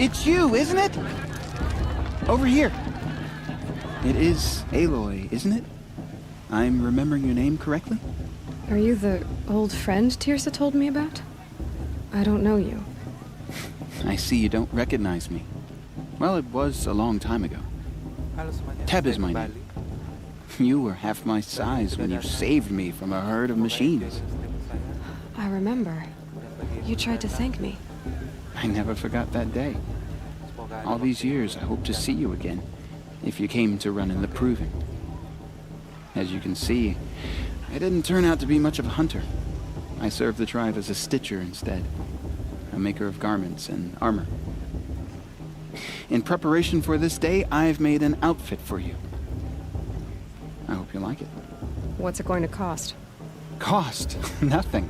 It's you, isn't it? Over here. It is Eloy, isn't it? I'm remembering your name correctly? Are you the old friend Tirsa told me about? I don't know you. I see you don't recognize me. Well, it was a long time ago. Teb is my name. You were half my size when you saved me from a herd of machines. I remember. You tried to thank me. I never forgot that day. All these years, I hope to see you again, if you came to run in the proving. As you can see, I didn't turn out to be much of a hunter. I served the tribe as a stitcher instead, a maker of garments and armor. In preparation for this day, I've made an outfit for you. I hope you like it. What's it going to cost? Cost? Nothing.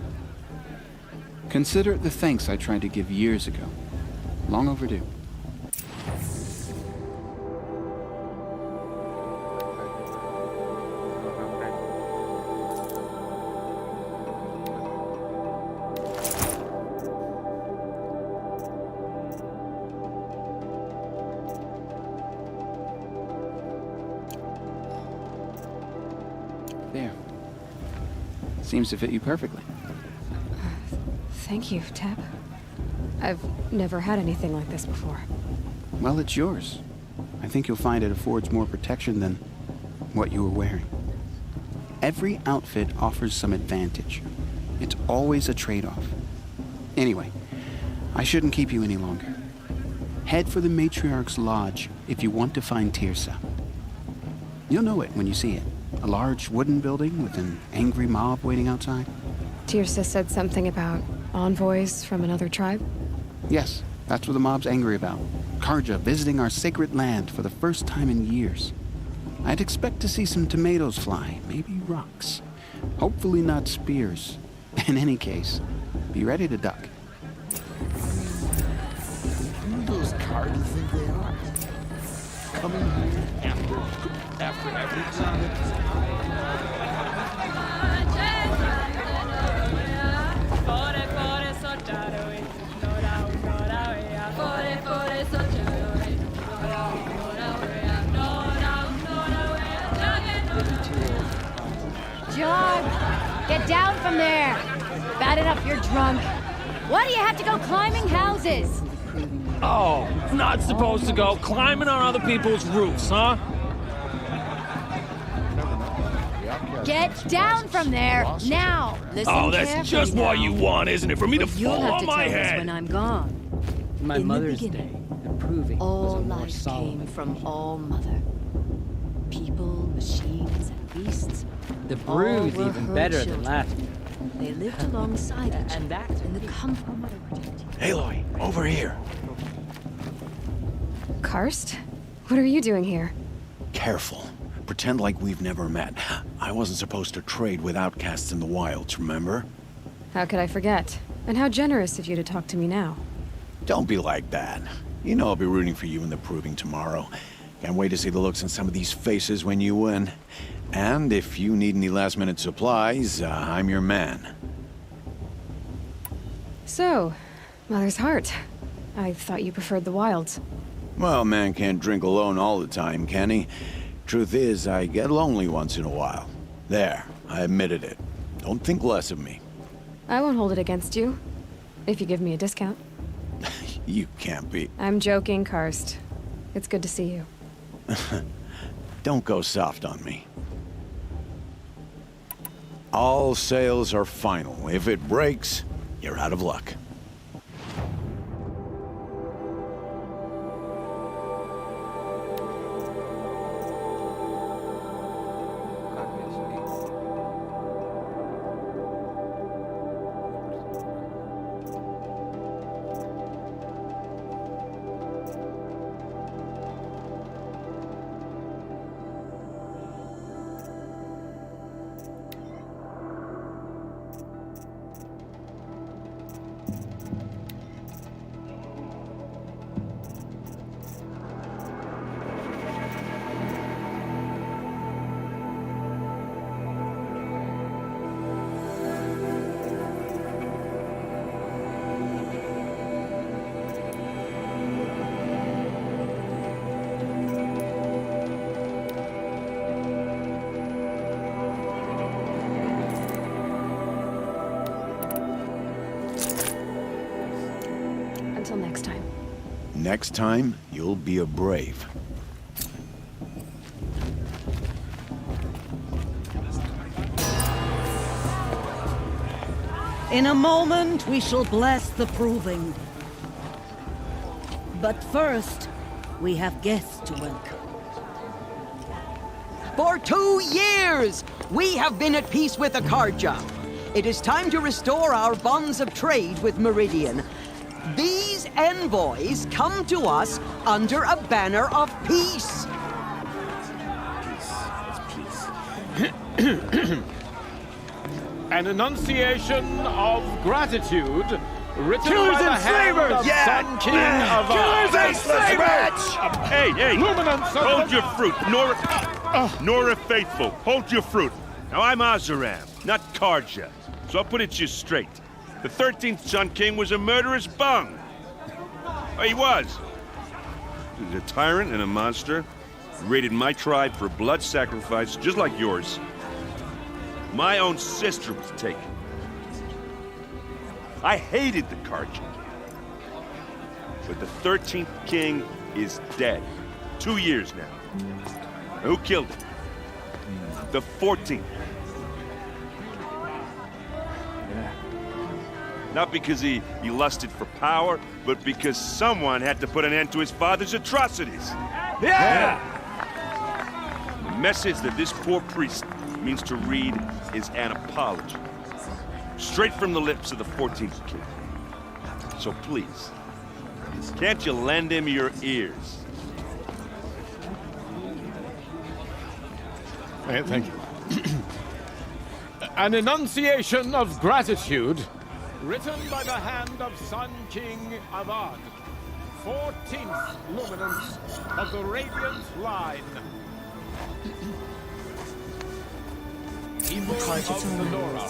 Consider it the thanks I tried to give years ago. Long overdue. There. Seems to fit you perfectly. Thank you, Teb. I've never had anything like this before. Well, it's yours. I think you'll find it affords more protection than what you were wearing. Every outfit offers some advantage. It's always a trade-off. Anyway, I shouldn't keep you any longer. Head for the Matriarch's Lodge if you want to find Tirsa. You'll know it when you see it. A large wooden building with an angry mob waiting outside. Tirsa said something about envoys from another tribe? Yes, that's what the mob's angry about. Karja visiting our sacred land for the first time in years. I'd expect to see some tomatoes fly, maybe rocks. Hopefully not spears. In any case, be ready to duck. Who do those Karja think they are? Coming here after every time. John, get down from there. Bad enough you're drunk. Why do you have to go climbing houses? Oh, not supposed to go climbing on other people's roofs, huh? Get down from there, now. Listen Oh, that's carefully just now. what you want, isn't it? For me to You'll fall have on to my tell us head. when I'm gone. My In the mother's day, beginning, the proving was All a more life solemn came from All Mother. People, machines, and beasts. The all brew's were even her better than children. last. They lived alongside each And other that's in the comfort. Eloy, over here. Karst? What are you doing here? Careful. Pretend like we've never met. I wasn't supposed to trade with outcasts in the wilds, remember? How could I forget? And how generous of you to talk to me now. Don't be like that. You know I'll be rooting for you in the proving tomorrow. Can't wait to see the looks on some of these faces when you win. And if you need any last-minute supplies, I'm your man. So, Mother's Heart. I thought you preferred the wilds. Well, man can't drink alone all the time, can he? Truth is, I get lonely once in a while. There, I admitted it. Don't think less of me. I won't hold it against you. If you give me a discount. You can't be. I'm joking, Karst. It's good to see you. Don't go soft on me. All sales are final. If it breaks, you're out of luck. Next time, you'll be a brave. In a moment, we shall bless the proving. But first, we have guests to welcome. For 2 years, we have been at peace with Akarja. It is time to restore our bonds of trade with Meridian. These envoys come to us under a banner of peace. An enunciation of gratitude written Killers by the and hand slavers! of Yeah! Sun King of Killers and slavers! Hey! Luminance of Hold the- your fruit, Nora Faithful. Hold your fruit. Now, I'm Azaram, not Karja, so I'll put it to you straight. The 13th Sun King was a murderous bung. Oh, he was. He was a tyrant and a monster. He raided my tribe for blood sacrifice, just like yours. My own sister was taken. I hated the Karja. But the 13th king is dead. 2 years now. Now, who killed him? The 14th. Not because he lusted for power, but because someone had to put an end to his father's atrocities. Yeah! The message that this poor priest means to read is an apology. Straight from the lips of the 14th king. So please, can't you lend him your ears? Thank you. An enunciation of gratitude written by the hand of Sun King Avad, 14th luminance of the Radiant Line. People of the Nora,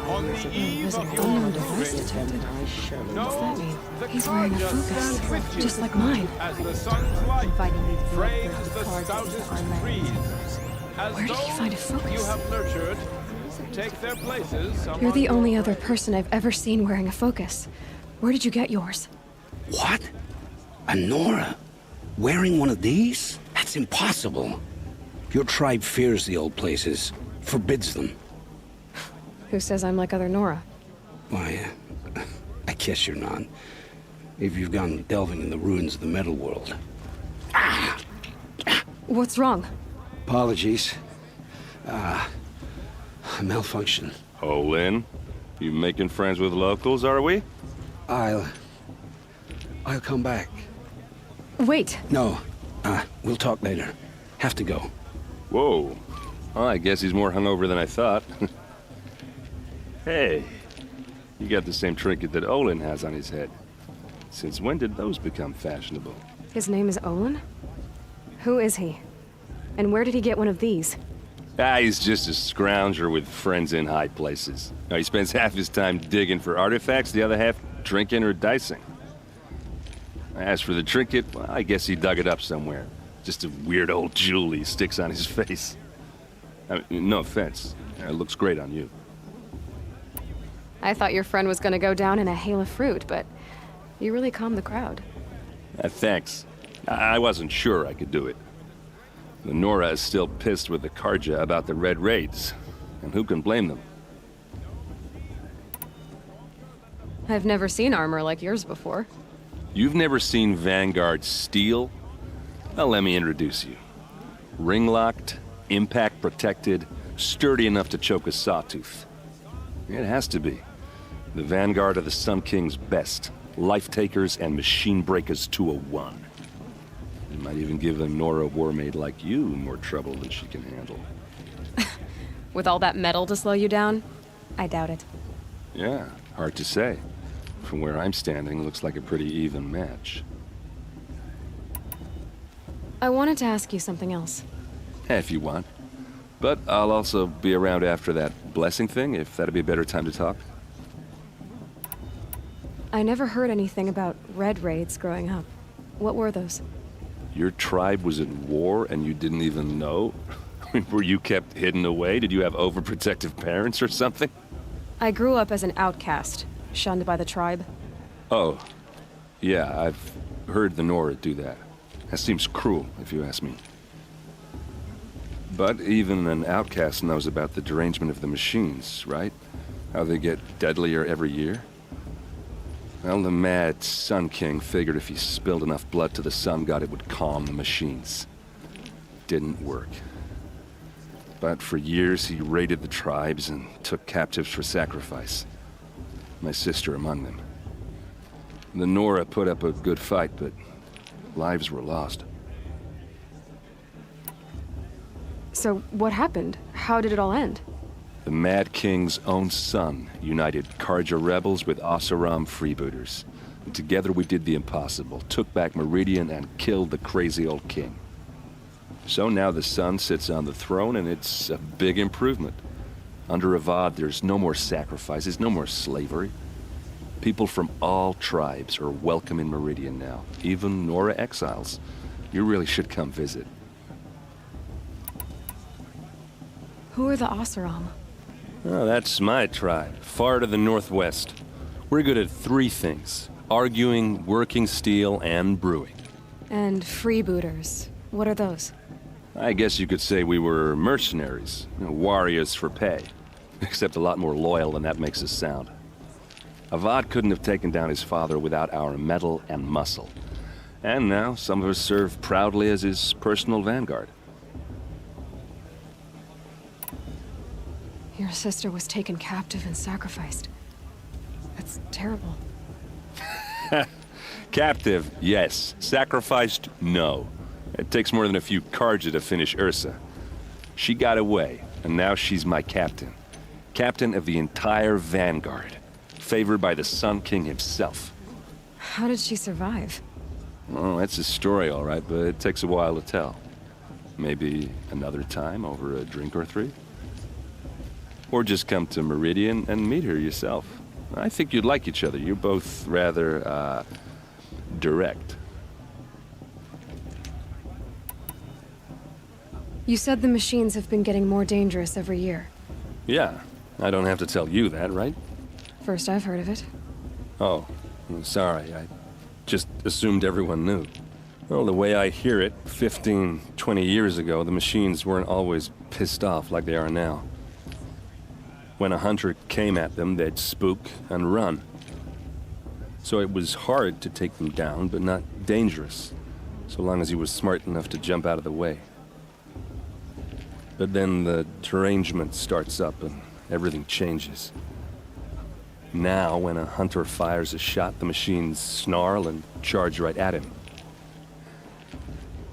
on the eve of your Unknown device victory, detected. know the He's wearing a Karja focus, stand with you just like mine. as the sun's light Inviting me to frames the the cards stoutest into our land. trees. As Where did he find a those focus? you have nurtured take their places You're among the your only other friends. person I've ever seen wearing a focus. Where did you get yours? What? A Nora? Wearing one of these? That's impossible. Your tribe fears the old places, forbids them. Who says I'm like other Nora? Why, I guess you're not. If you've gone delving in the ruins of the metal world. What's wrong? Apologies. A malfunction. Oh, Lynn, you making friends with locals, are we? I'll come back. Wait. No, we'll talk later. Have to go. Whoa. Well, I guess he's more hungover than I thought. Hey, you got the same trinket that Olin has on his head. Since when did those become fashionable? His name is Olin? Who is he? And where did he get one of these? He's just a scrounger with friends in high places. Now, he spends half his time digging for artifacts, the other half drinking or dicing. As for the trinket, well, I guess he dug it up somewhere. Just a weird old jewel he sticks on his face. I mean, no offense. It looks great on you. I thought your friend was gonna go down in a hail of fruit, but you really calmed the crowd. Thanks. I wasn't sure I could do it. The Nora is still pissed with the Karja about the Red Raids. And who can blame them? I've never seen armor like yours before. You've never seen Vanguard steel? Well, let me introduce you. Ring-locked, impact-protected, sturdy enough to choke a sawtooth. It has to be. The Vanguard of the Sun King's best. Life-takers and machine breakers to a one. It might even give a Nora warmaid like you more trouble than she can handle. With all that metal to slow you down? I doubt it. Yeah, hard to say. From where I'm standing, looks like a pretty even match. I wanted to ask you something else. If you want. But I'll also be around after that blessing thing, if that'd be a better time to talk. I never heard anything about red raids growing up. What were those? Your tribe was in war and you didn't even know? Were you kept hidden away? Did you have overprotective parents or something? I grew up as an outcast, shunned by the tribe. Oh, yeah, I've heard the Nora do that. That seems cruel, if you ask me. But even an outcast knows about the derangement of the machines, right? How they get deadlier every year. Well, the mad Sun King figured if he spilled enough blood to the Sun God, it would calm the machines. Didn't work. But for years, he raided the tribes and took captives for sacrifice. My sister among them. The Nora put up a good fight, but lives were lost. So what happened? How did it all end? The Mad King's own son united Karja rebels with Oseram freebooters. And together we did the impossible, took back Meridian and killed the crazy old king. So now the son sits on the throne and it's a big improvement. Under Avad, there's no more sacrifices, no more slavery. People from all tribes are welcome in Meridian now, even Nora exiles. You really should come visit. Who are the Oseram? Oh, that's my tribe, far to the northwest. We're good at 3 things: arguing, working steel, and brewing. And freebooters. What are those? I guess you could say we were mercenaries, warriors for pay. Except a lot more loyal than that makes us sound. Avad couldn't have taken down his father without our metal and muscle. And now some of us serve proudly as his personal vanguard. Your sister was taken captive and sacrificed. That's terrible. Captive, yes. Sacrificed, no. It takes more than a few Karja to finish Ursa. She got away, and now she's my captain. Captain of the entire vanguard. Favored by the Sun King himself. How did she survive? Oh, that's a story, all right, but it takes a while to tell. Maybe another time over a drink or 3? Or just come to Meridian and meet her yourself. I think you'd like each other. You're both rather, direct. You said the machines have been getting more dangerous every year. Yeah, I don't have to tell you that, right? First I've heard of it. Oh, I'm sorry. I just assumed everyone knew. Well, the way I hear it, 15, 20 years ago, the machines weren't always pissed off like they are now. When a hunter came at them, they'd spook and run. So it was hard to take them down, but not dangerous, so long as he was smart enough to jump out of the way. But then the derangement starts up and everything changes. Now, when a hunter fires a shot, the machines snarl and charge right at him.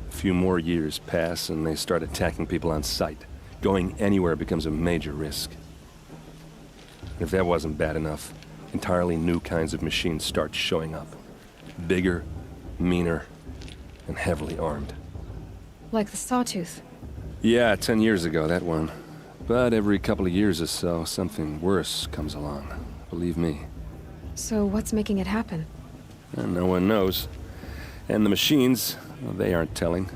A few more years pass and they start attacking people on sight. Going anywhere becomes a major risk. If that wasn't bad enough, entirely new kinds of machines start showing up. Bigger, meaner, and heavily armed. Like the Sawtooth. Yeah, 10 years ago, that one. But every couple of years or so, something worse comes along. Believe me. So what's making it happen? And no one knows. And the machines, well, they aren't telling.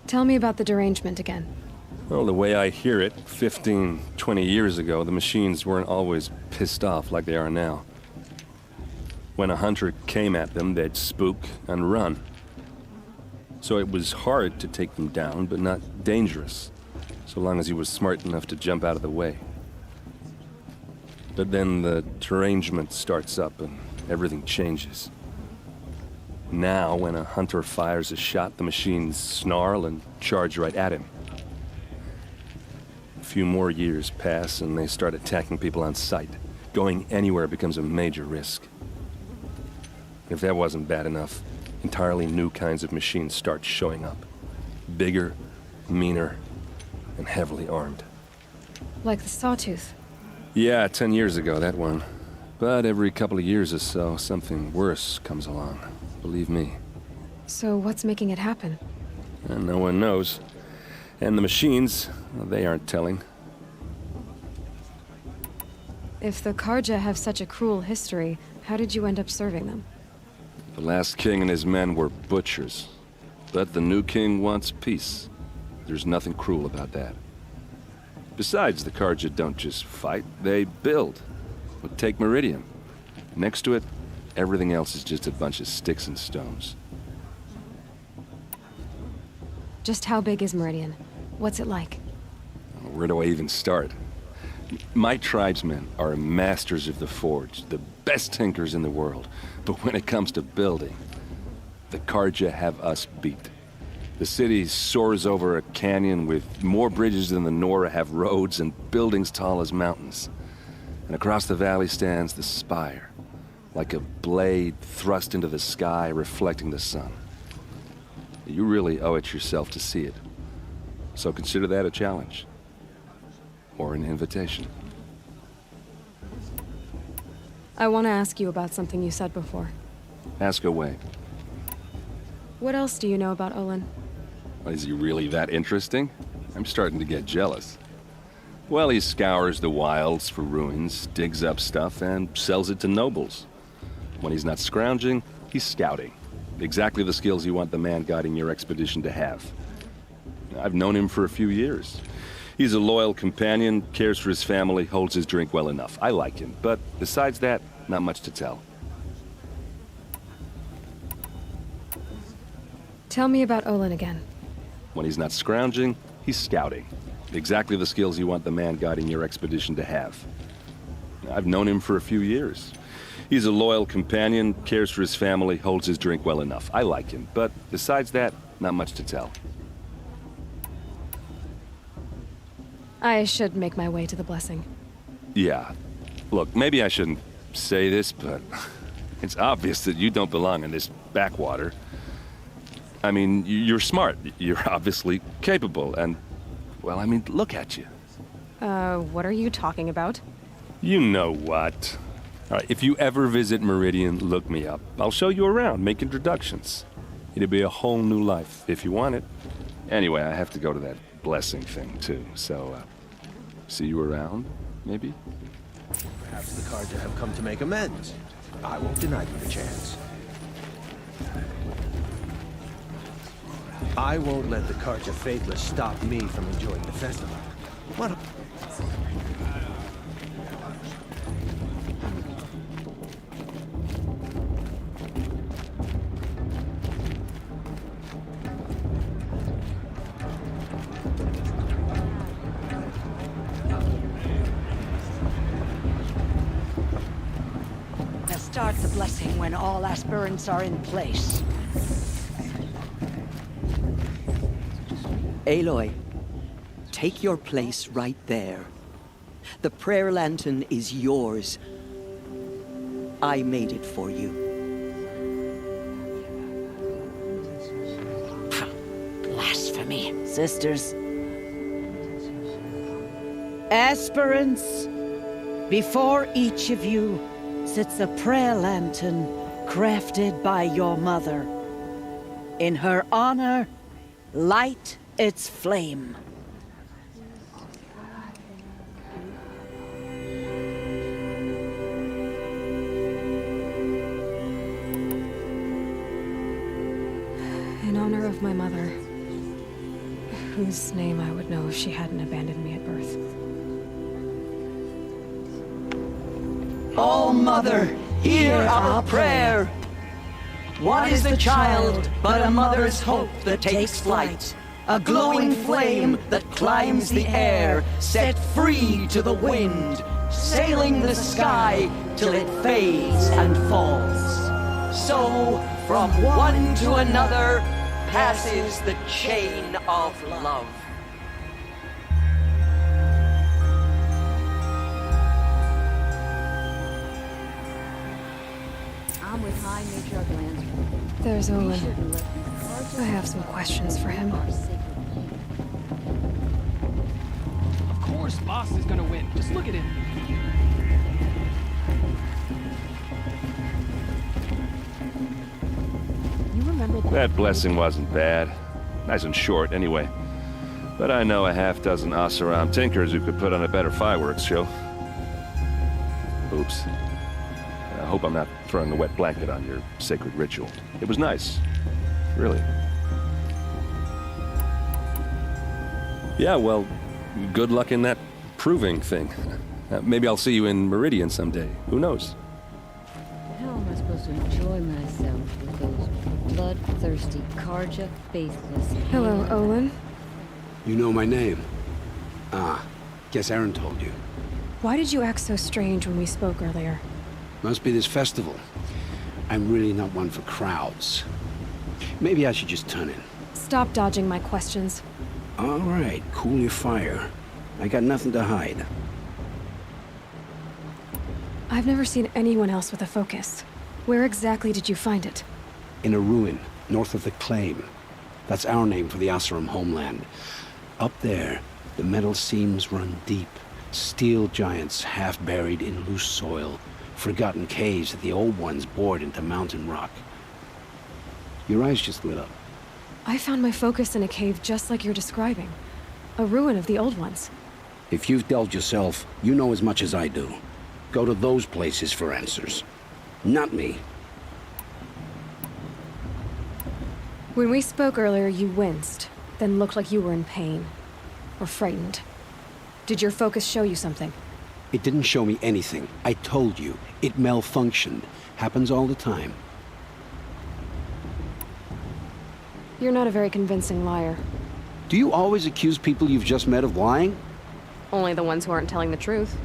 Tell me about the derangement again. Well, the way I hear it, 15, 20 years ago, the machines weren't always pissed off like they are now. When a hunter came at them, they'd spook and run. So it was hard to take them down, but not dangerous, so long as he was smart enough to jump out of the way. But then the derangement starts up and everything changes. Now, when a hunter fires a shot, the machines snarl and charge right at him. A few more years pass and they start attacking people on sight. Going anywhere becomes a major risk. If that wasn't bad enough, entirely new kinds of machines start showing up. Bigger, meaner, and heavily armed. Like the Sawtooth. Yeah, 10 years ago, that one. But every couple of years or so, something worse comes along. Believe me. So what's making it happen? And no one knows. And the machines, well, they aren't telling. If the Karja have such a cruel history, how did you end up serving them? The last king and his men were butchers. But the new king wants peace. There's nothing cruel about that. Besides, the Karja don't just fight, they build. But take Meridian. Next to it, Everything else is just a bunch of sticks and stones. Just how big is Meridian? What's it like? Where do I even start? My tribesmen are masters of the forge, the best tinkers in the world. But when it comes to building, the Karja have us beat. The city soars over a canyon with more bridges than the Nora have roads and buildings tall as mountains. And across the valley stands the spire, like a blade thrust into the sky reflecting the sun. You really owe it yourself to see it. So consider that a challenge. Or an invitation. I want to ask you about something you said before. Ask away. What else do you know about Olin? Is he really that interesting? I'm starting to get jealous. Well, he scours the wilds for ruins, digs up stuff, and sells it to nobles. When he's not scrounging, he's scouting. Exactly the skills you want the man guiding your expedition to have. I've known him for a few years. He's a loyal companion, cares for his family, holds his drink well enough. I like him, but besides that, not much to tell. Tell me about Olin again. When he's not scrounging, he's scouting. Exactly the skills you want the man guiding your expedition to have. I've known him for a few years. He's a loyal companion, cares for his family, holds his drink well enough. I like him, but besides that, not much to tell. I should make my way to the blessing. Yeah. Look, maybe I shouldn't say this, but it's obvious that you don't belong in this backwater. I mean, you're smart. You're obviously capable, and, well, I mean, look at you. What are you talking about? You know what. All right, if you ever visit Meridian, look me up. I'll show you around, make introductions. It'll be a whole new life, if you want it. Anyway, I have to go to that blessing thing, too, so, see you around, maybe? Perhaps the Karja have come to make amends. I won't deny you the chance. I won't let the Karja faithless stop me from enjoying the festival. What a... Now start the blessing when all aspirants are in place. Eloy, take your place right there. The prayer lantern is yours. I made it for you. Blasphemy. Sisters. Aspirants, before each of you sits a prayer lantern crafted by your mother. In her honor, light its flame. In honor of my mother, whose name I would know if she hadn't abandoned me at birth. Oh, Mother, hear our prayer. What is the child but a mother's hope that takes flight? A glowing flame that climbs the air, set free to the wind, sailing the sky till it fades and falls. So, from one to another, passes the chain of love. I'm with High Matriarch Lands. There's Olin. I have some questions for him. Of course, Boss is gonna win. Just look at him. You remember That blessing wasn't bad. Nice and short, anyway. But I know a half-dozen Oseram tinkers who could put on a better fireworks show. Oops. I hope I'm not throwing a wet blanket on your sacred ritual. It was nice. Really. Yeah, well, good luck in that proving thing. Maybe I'll see you in Meridian someday. Who knows? How am I supposed supposed to enjoy myself with those bloodthirsty, Karja faithless. Hello, Olin. You know my name? Ah, guess Aaron told you. Why did you act so strange when we spoke earlier? Must be this festival. I'm really not one for crowds. Maybe I should just turn in. Stop dodging my questions. All right, cool your fire. I got nothing to hide. I've never seen anyone else with a focus. Where exactly did you find it? In a ruin, north of the Claim. That's our name for the Asuram homeland. Up there, the metal seams run deep. Steel giants half buried in loose soil. Forgotten caves that the old ones bored into mountain rock. Your eyes just lit up. I found my focus in a cave just like you're describing. A ruin of the old ones. If you've delved yourself, you know as much as I do. Go to those places for answers. Not me. When we spoke earlier, you winced, then looked like you were in pain. Or frightened. Did your focus show you something? It didn't show me anything. I told you. It malfunctioned. Happens all the time. You're not a very convincing liar. Do you always accuse people you've just met of lying? Only the ones who aren't telling the truth.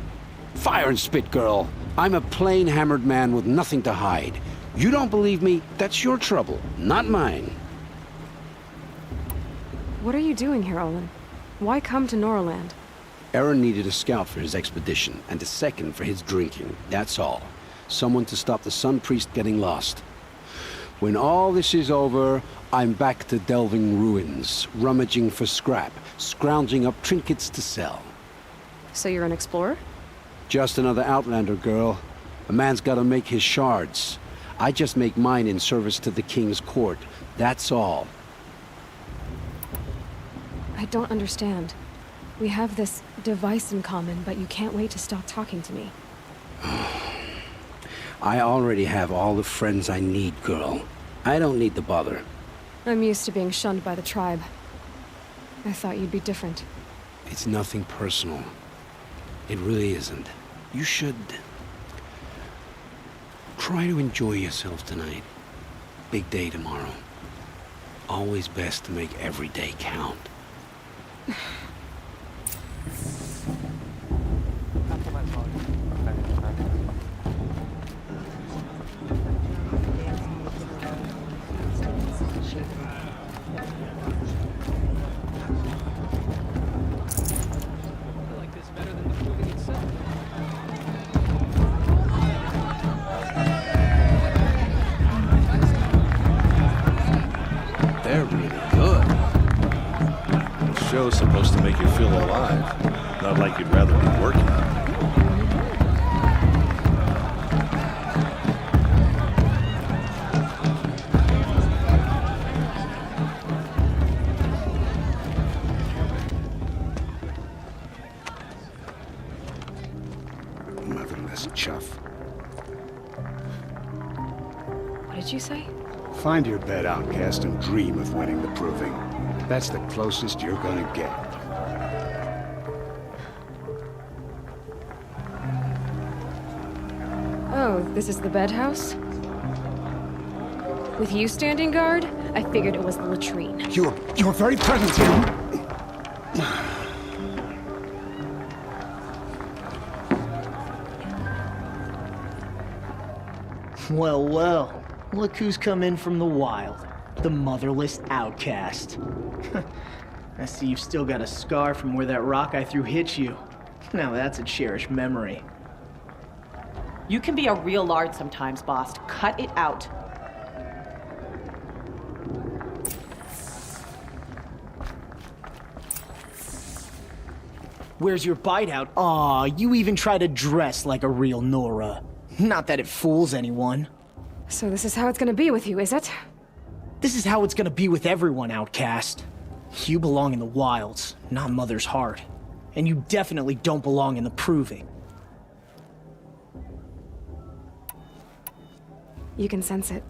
Fire and spit, girl. I'm a plain hammered man with nothing to hide. You don't believe me? That's your trouble, not mine. What are you doing here, Olin? Why come to Noraland? Aaron needed a scout for his expedition, and a second for his drinking. That's all. Someone to stop the Sun Priest getting lost. When all this is over, I'm back to delving ruins, rummaging for scrap, scrounging up trinkets to sell. So you're an explorer? Just another Outlander, girl. A man's gotta make his shards. I just make mine in service to the King's court. That's all. I don't understand. We have this device in common, but you can't wait to stop talking to me. I already have all the friends I need, girl. I don't need the bother. I'm used to being shunned by the tribe. I thought you'd be different. It's nothing personal. It really isn't. You should try to enjoy yourself tonight. Big day tomorrow. Always best to make every day count. They're really good. The show's supposed to make you feel alive, not like you'd rather be working. Motherless chuff. What did you say? Find your bed, outcast, and dream of winning the proving. That's the closest you're gonna get. Oh, this is the bed house? With you standing guard, I figured it was the latrine. You're very present here. Well, well. Look who's come in from the wild. The motherless outcast. I see you've still got a scar from where that rock I threw hit you. Now that's a cherished memory. You can be a real lard sometimes, boss. Cut it out. Where's your bite out? Aw, you even try to dress like a real Nora. Not that it fools anyone. So this is how it's gonna be with you, is it? This is how it's gonna be with everyone, outcast. You belong in the wilds, not Mother's heart. And you definitely don't belong in the proving. You can sense it.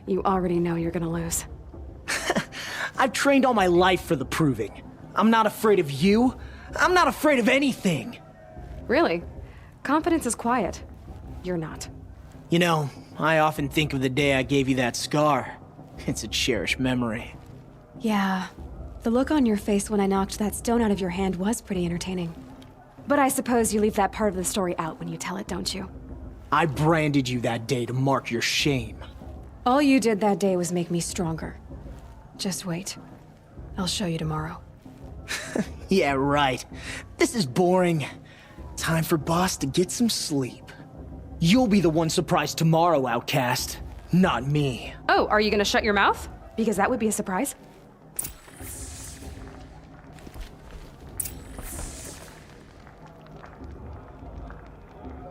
You already know you're gonna lose. I've trained all my life for the proving. I'm not afraid of you. I'm not afraid of anything. Really? Confidence is quiet. You're not. You know, I often think of the day I gave you that scar. It's a cherished memory. Yeah. The look on your face when I knocked that stone out of your hand was pretty entertaining. But I suppose you leave that part of the story out when you tell it, don't you? I branded you that day to mark your shame. All you did that day was make me stronger. Just wait. I'll show you tomorrow. Yeah, right. This is boring. Time for Boss to get some sleep. You'll be the one surprised tomorrow, outcast. Not me. Oh, are you gonna shut your mouth? Because that would be a surprise.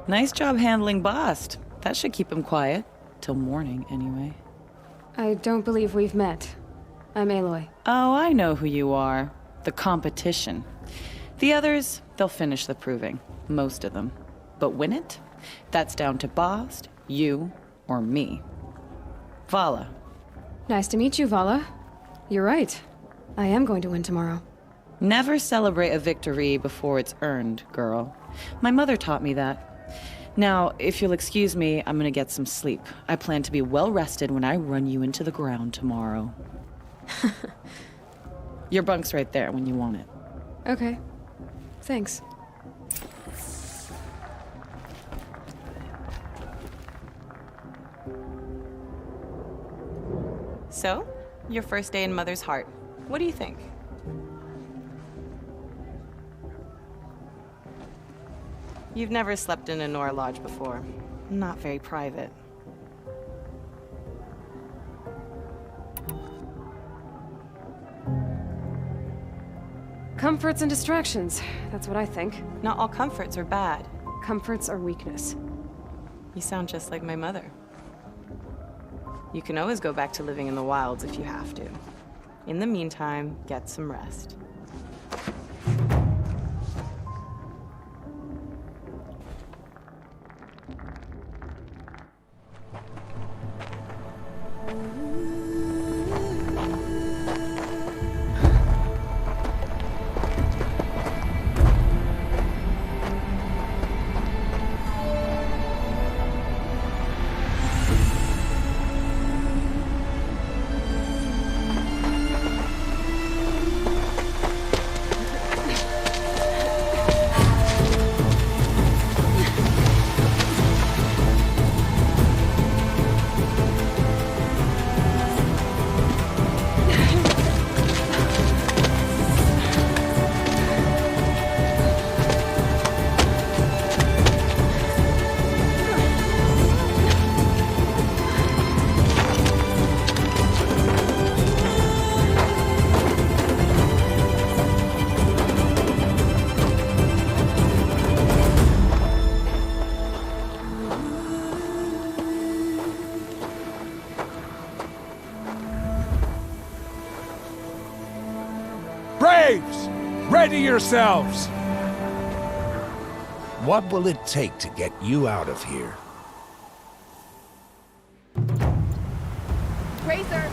Nice job handling Bast. That should keep him quiet. Till morning, anyway. I don't believe we've met. I'm Eloy. Oh, I know who you are. The competition. The others, they'll finish the proving. Most of them. But win it? That's down to Bast, you, or me. Vala. Nice to meet you, Vala. You're right. I am going to win tomorrow. Never celebrate a victory before it's earned, girl. My mother taught me that. Now, if you'll excuse me, I'm gonna get some sleep. I plan to be well rested when I run you into the ground tomorrow. Your bunk's right there when you want it. Okay. Thanks. So, your first day in Mother's heart. What do you think? You've never slept in a Nora lodge before. Not very private. Comforts and distractions. That's what I think. Not all comforts are bad. Comforts are weakness. You sound just like my mother. You can always go back to living in the wilds if you have to. In the meantime, get some rest. Braves! Ready yourselves! What will it take to get you out of here? Razor!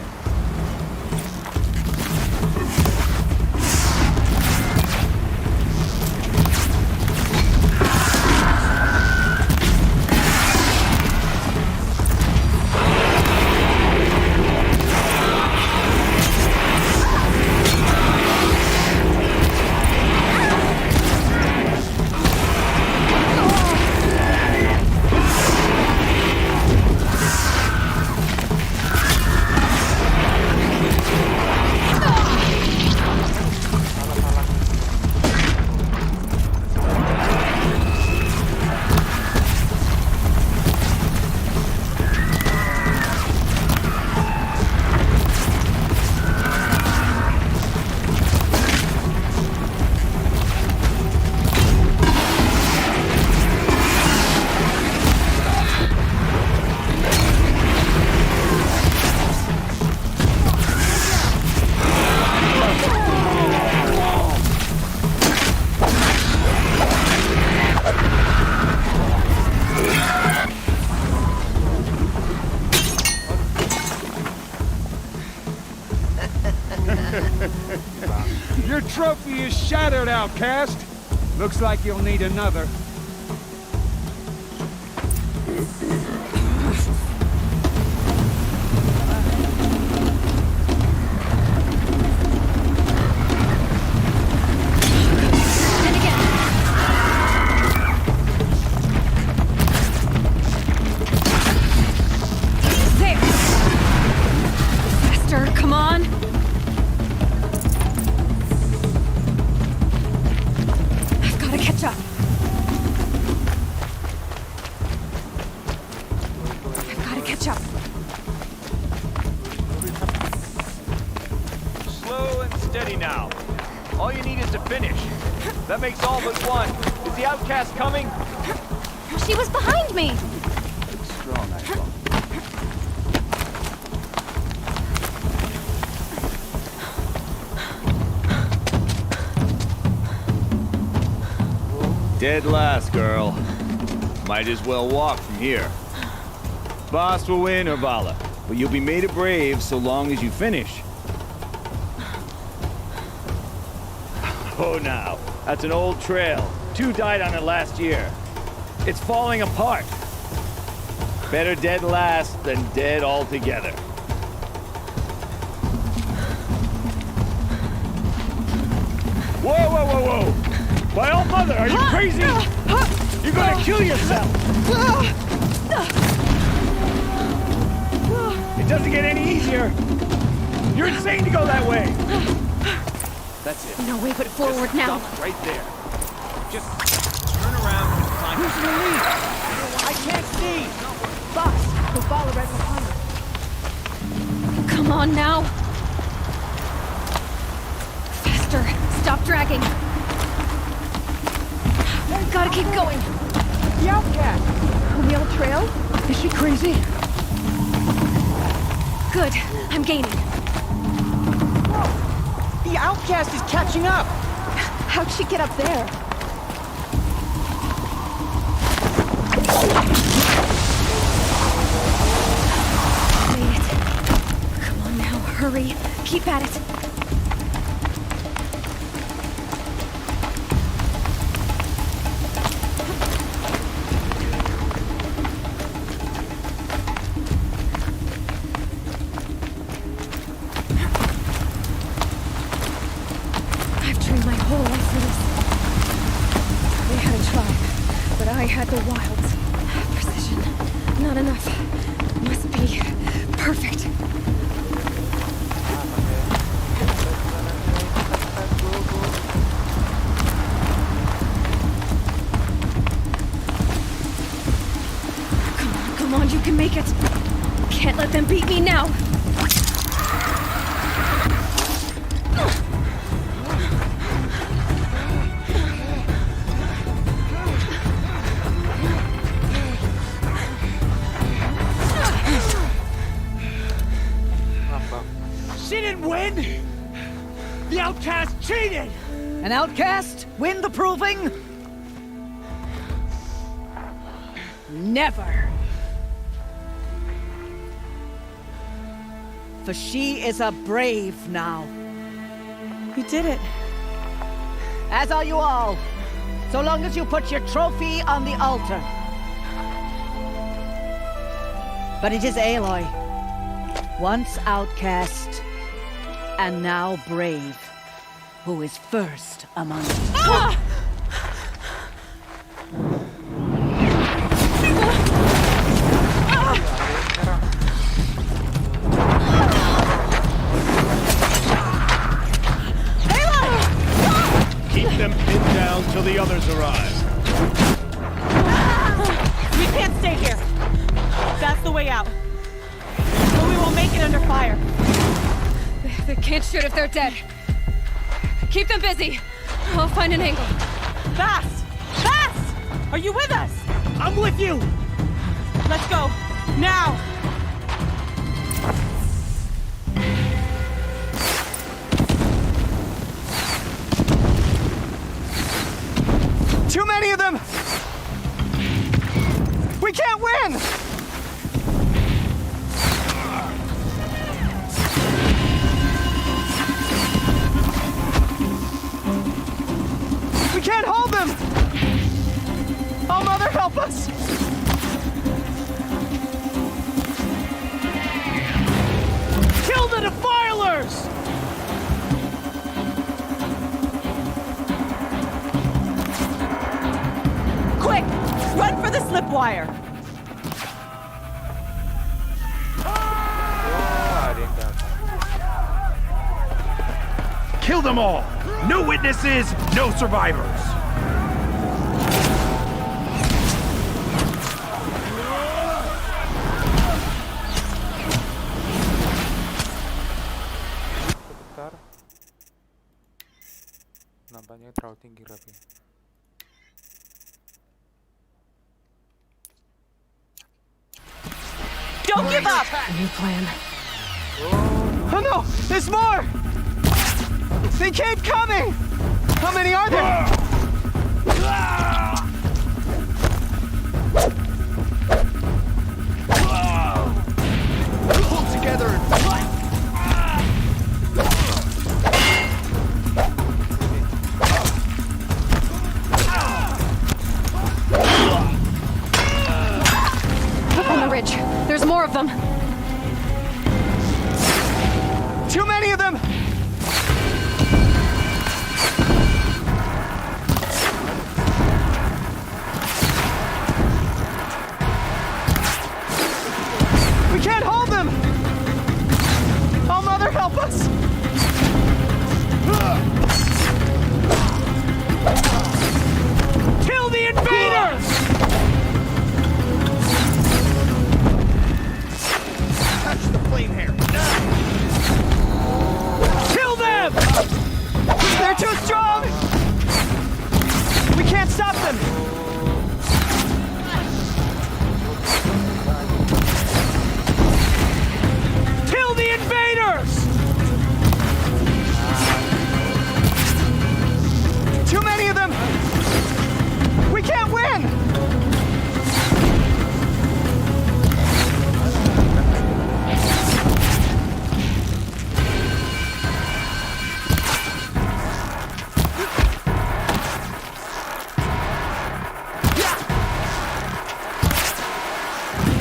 Your trophy is shattered, outcast. Looks like you'll need another. Come on! I've gotta catch up. I've gotta catch up. Slow and steady now. All you need is to finish. That makes all but one. Is the outcast coming? She was behind me! Strong, I thought. Dead last, girl. Might as well walk from here. Boss will win, Urvala, but you'll be made a brave so long as you finish. Oh, now, that's an old trail. 2 died on it last year. It's falling apart. Better dead last than dead altogether. Whoa, whoa, whoa, whoa! My old mother, are you crazy? You're gonna kill yourself! It doesn't get any easier. You're insane to go that way. That's it. No way but forward Just now. stop right there. Just turn around and climb. Who's in the lead? I can't see. Boss, we'll follow right behind us. Come on now. Faster. Stop dragging. Gotta keep going. The outcast! On the old trail? Is she crazy? Good. I'm gaining. The outcast is catching up! How'd she get up there? Made it. Come on now, hurry. Keep at it. I had the wilds. Precision. Not enough. Must be perfect. Come on, you can make it. Can't let them beat me now. Cheated! An outcast? Win the proving? Never. For she is a brave now. You did it. As are you all. So long as you put your trophy on the altar. But it is Eloy. Once outcast, and now brave. Who is first among us? Ah! Keep them pinned down till the others arrive. We can't stay here. That's the way out. But we won't make it under fire. They can't shoot if they're dead. Keep them busy. I'll find an angle. Fast! Fast! Are you with us? I'm with you! Let's go. Now! Too many of them! We can't win! We can't hold them! Oh, Mother, help us! Kill the defilers! Quick! Run for the slipwire! Kill them all! No witnesses, no survivors! Sebentar. Nampaknya terlalu tinggi Rapi. Don't give up! New plan. Oh no! There's more! They keep coming! How many are there? Pull together and fight! Up on the ridge. There's more of them. Too many of them! We can't hold them! Oh, Mother, help us! Kill the invaders! Touch the flame hair! Kill them! They're too strong! We can't stop them! Kill the invaders! Too many of them! We can't win!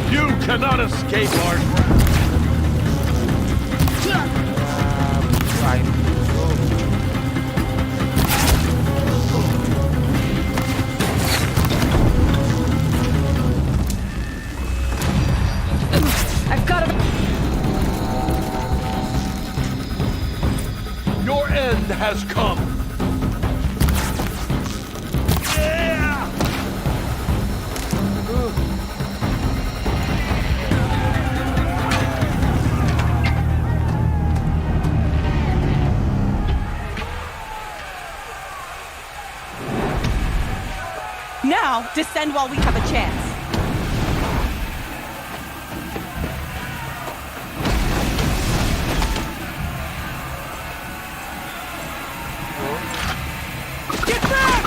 You cannot escape our I've got to... Your end has come! Now, descend while we have a chance. Get back!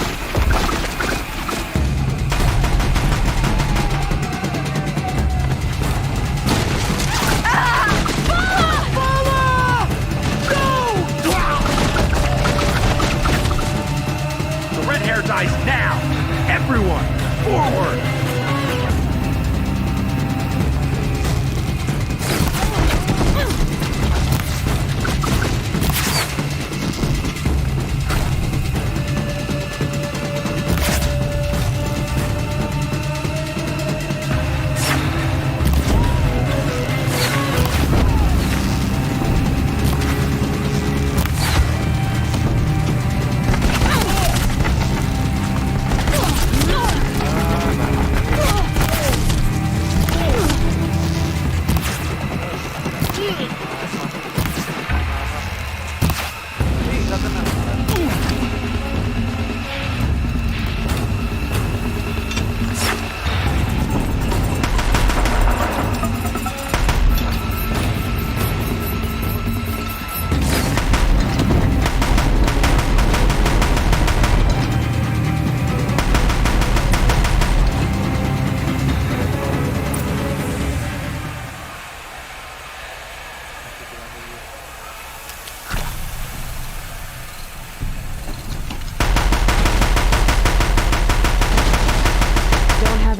The red hair dies now! Everyone, forward!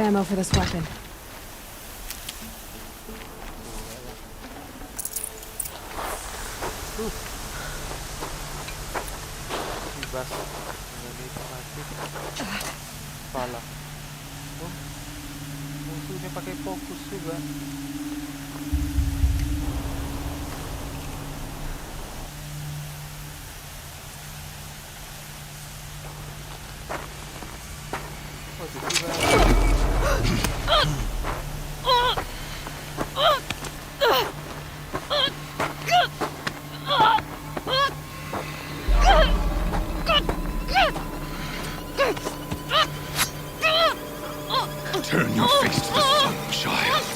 Ammo for this weapon. Bebas mengenai mati kepala. Oh, musuhnya pakai fokus juga. Turn your face to the sun, child.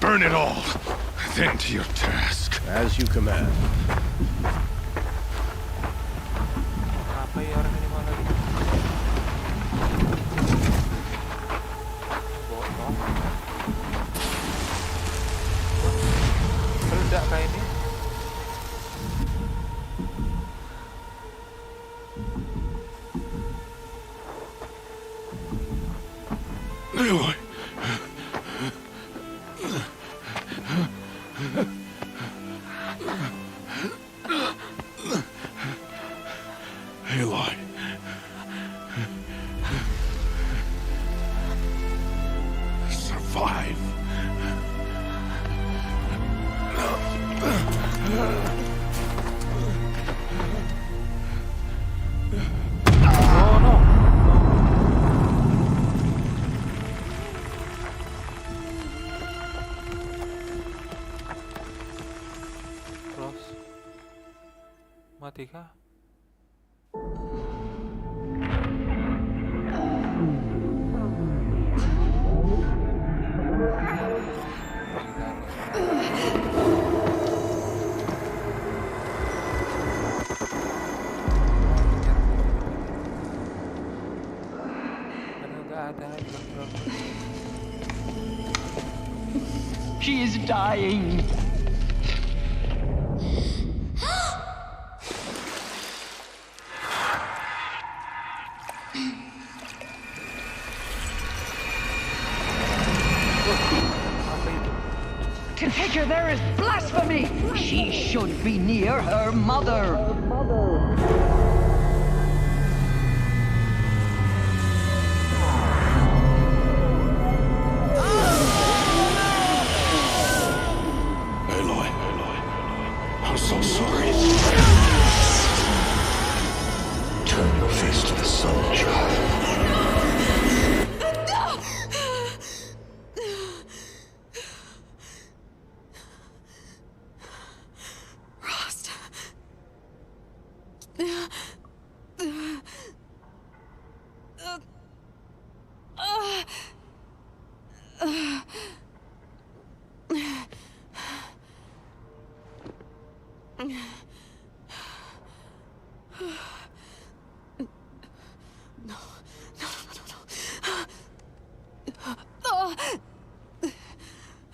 Burn it all, then to your task. As you command. Apa ya orang ini malah lagi? Botol. Meledak kayak ini. Eloy. Eloy. Survive. Oh no. Terus mati kah? She is dying. To take her there is blasphemy. She should be near her mother. Eloy. I'm so sorry. Turn your face to the sun, child.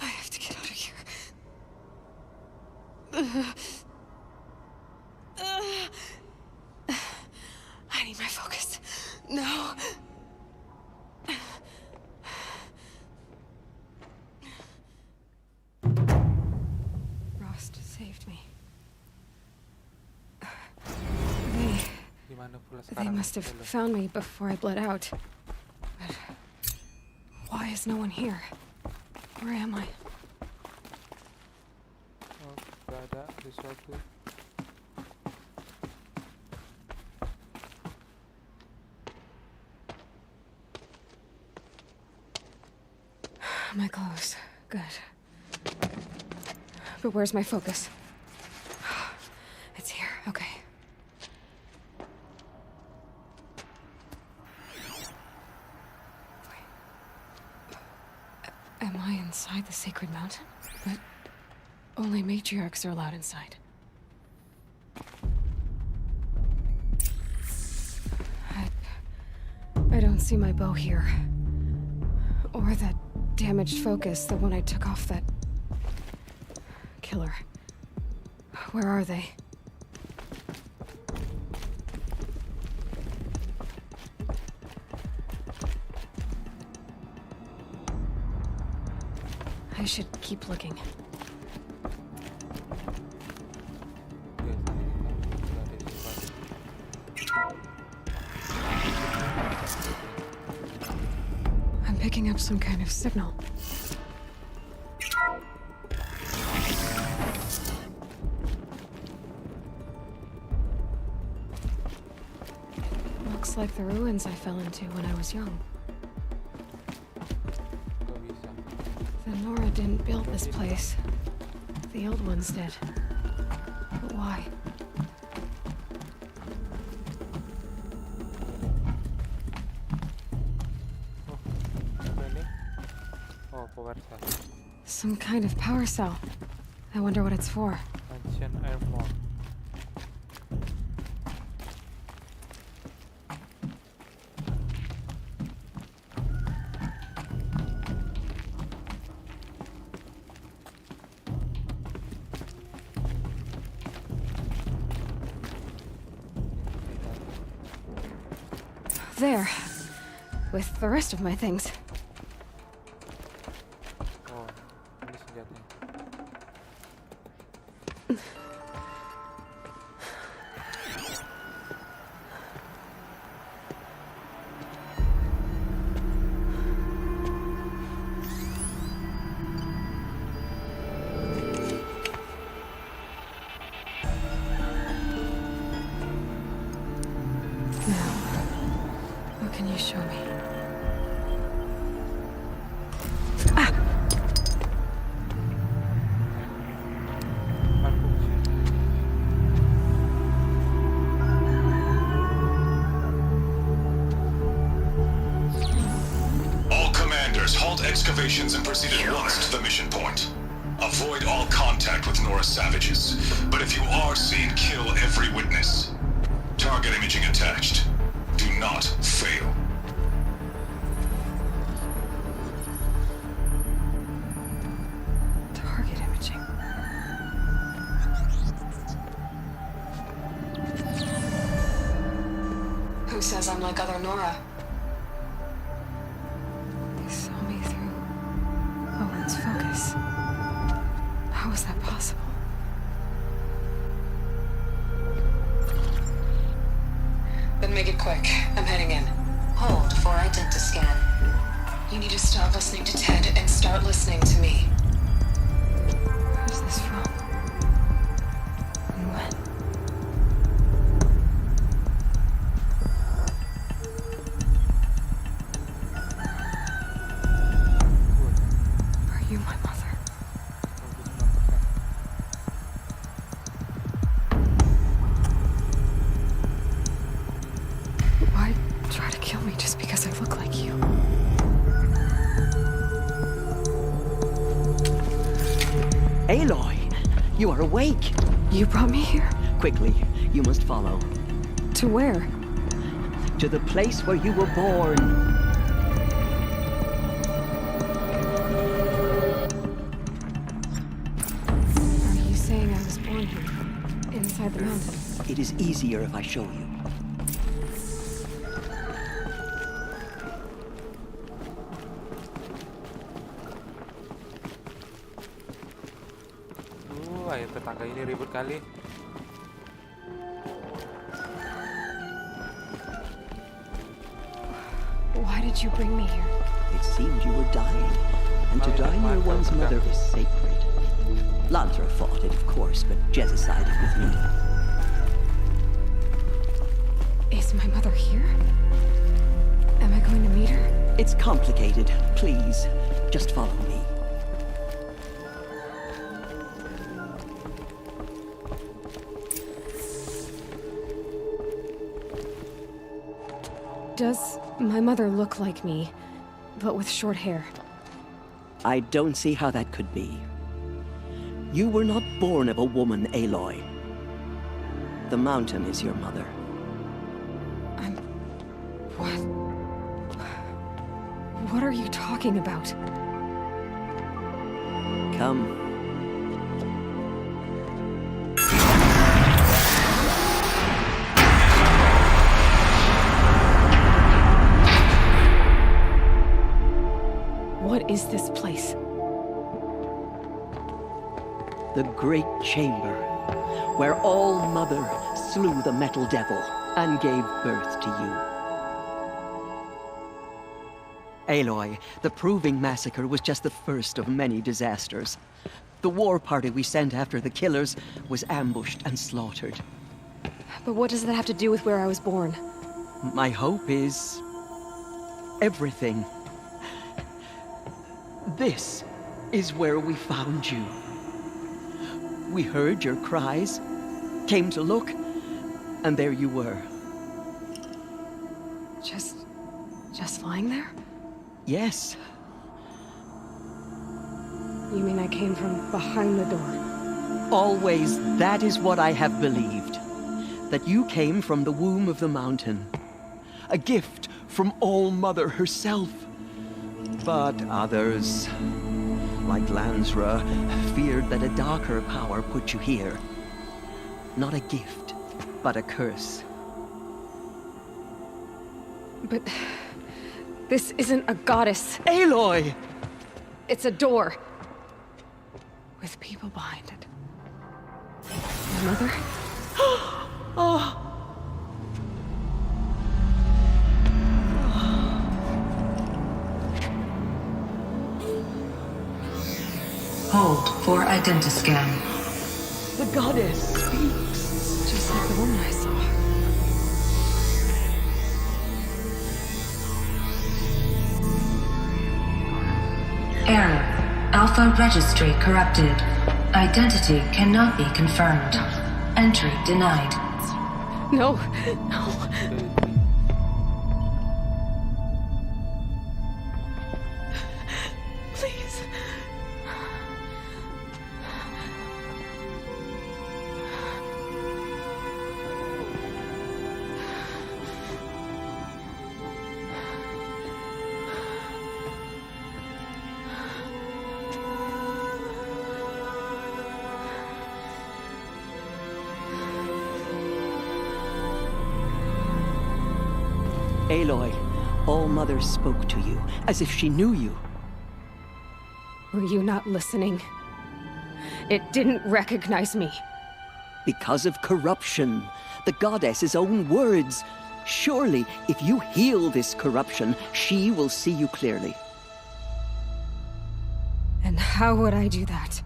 I have to get out of here. I need my focus. No. Rost saved me. They must have found me before I bled out. But why is no one here? Where am I? Oh, gak ada sesuatu. My clothes. Good. But where's my focus? It's here. Okay. Am I inside the sacred mountain? But Only matriarchs are allowed inside. I don't see my bow here. Or that damaged focus, the one I took off that killer. Where are they? I should keep looking. I'm picking up some kind of signal. Looks like the ruins I fell into when I was young. The Nora didn't build this place. The old ones did. But why? Some kind of power cell. I wonder what it's for. There. With the rest of my things. Excavations and proceed at once to the mission point. Avoid all contact with Nora savages, but if you are seen, kill every witness. Target imaging attached. Do not fail. Target imaging. Who says I'm like other Nora? Focus. How is that possible? Then make it quick. I'm heading in. Hold for identiscan. You need to stop listening to Ted and start listening to me. Where's this from? And when? Eloy, you are awake. You brought me here? Quickly, you must follow. To where? To the place where you were born. Are you saying I was born here? Inside the mountain? It is easier if I show you. Air tetangga ini ribut kali. Why did you bring me here? It seemed you were dying, and to die near one's mother is sacred. Lantra fought it, of course, but Jezza sided with me. Is my mother here? Am I going to meet her? It's complicated. Please, just follow me. Does my mother look like me, but with short hair? I don't see how that could be. You were not born of a woman, Eloy. The mountain is your mother. What are you talking about? Come. What is this place? The great chamber, where All-Mother slew the metal devil and gave birth to you. Eloy, the Proving Massacre was just the first of many disasters. The war party we sent after the killers was ambushed and slaughtered. But what does that have to do with where I was born? My hope is everything. This is where we found you. We heard your cries, came to look, and there you were. Just lying there? Yes. You mean I came from behind the door? Always that is what I have believed. That you came from the womb of the mountain. A gift from All-Mother herself. But others, like Lansra, feared that a darker power put you here. Not a gift, but a curse. But this isn't a goddess. Eloy! It's a door. With people behind it. My mother? Oh! Hold for identiscan. The goddess speaks. Just like the woman I saw. Error. Alpha registry corrupted. Identity cannot be confirmed. Entry denied. No, no. Please. Eloy, All-Mother spoke to you, as if she knew you. Were you not listening? It didn't recognize me. Because of corruption. The goddess's own words. Surely, if you heal this corruption, she will see you clearly. And how would I do that?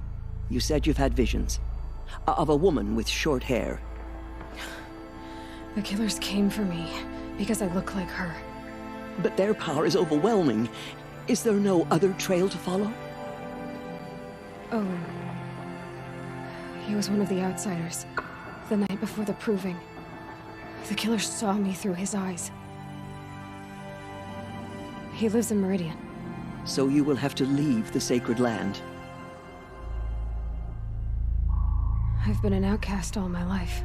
You said you've had visions. Of a woman with short hair. The killers came for me. Because I look like her. But their power is overwhelming. Is there no other trail to follow? Oh. He was one of the outsiders. The night before the Proving. The killer saw me through his eyes. He lives in Meridian. So you will have to leave the sacred land. I've been an outcast all my life.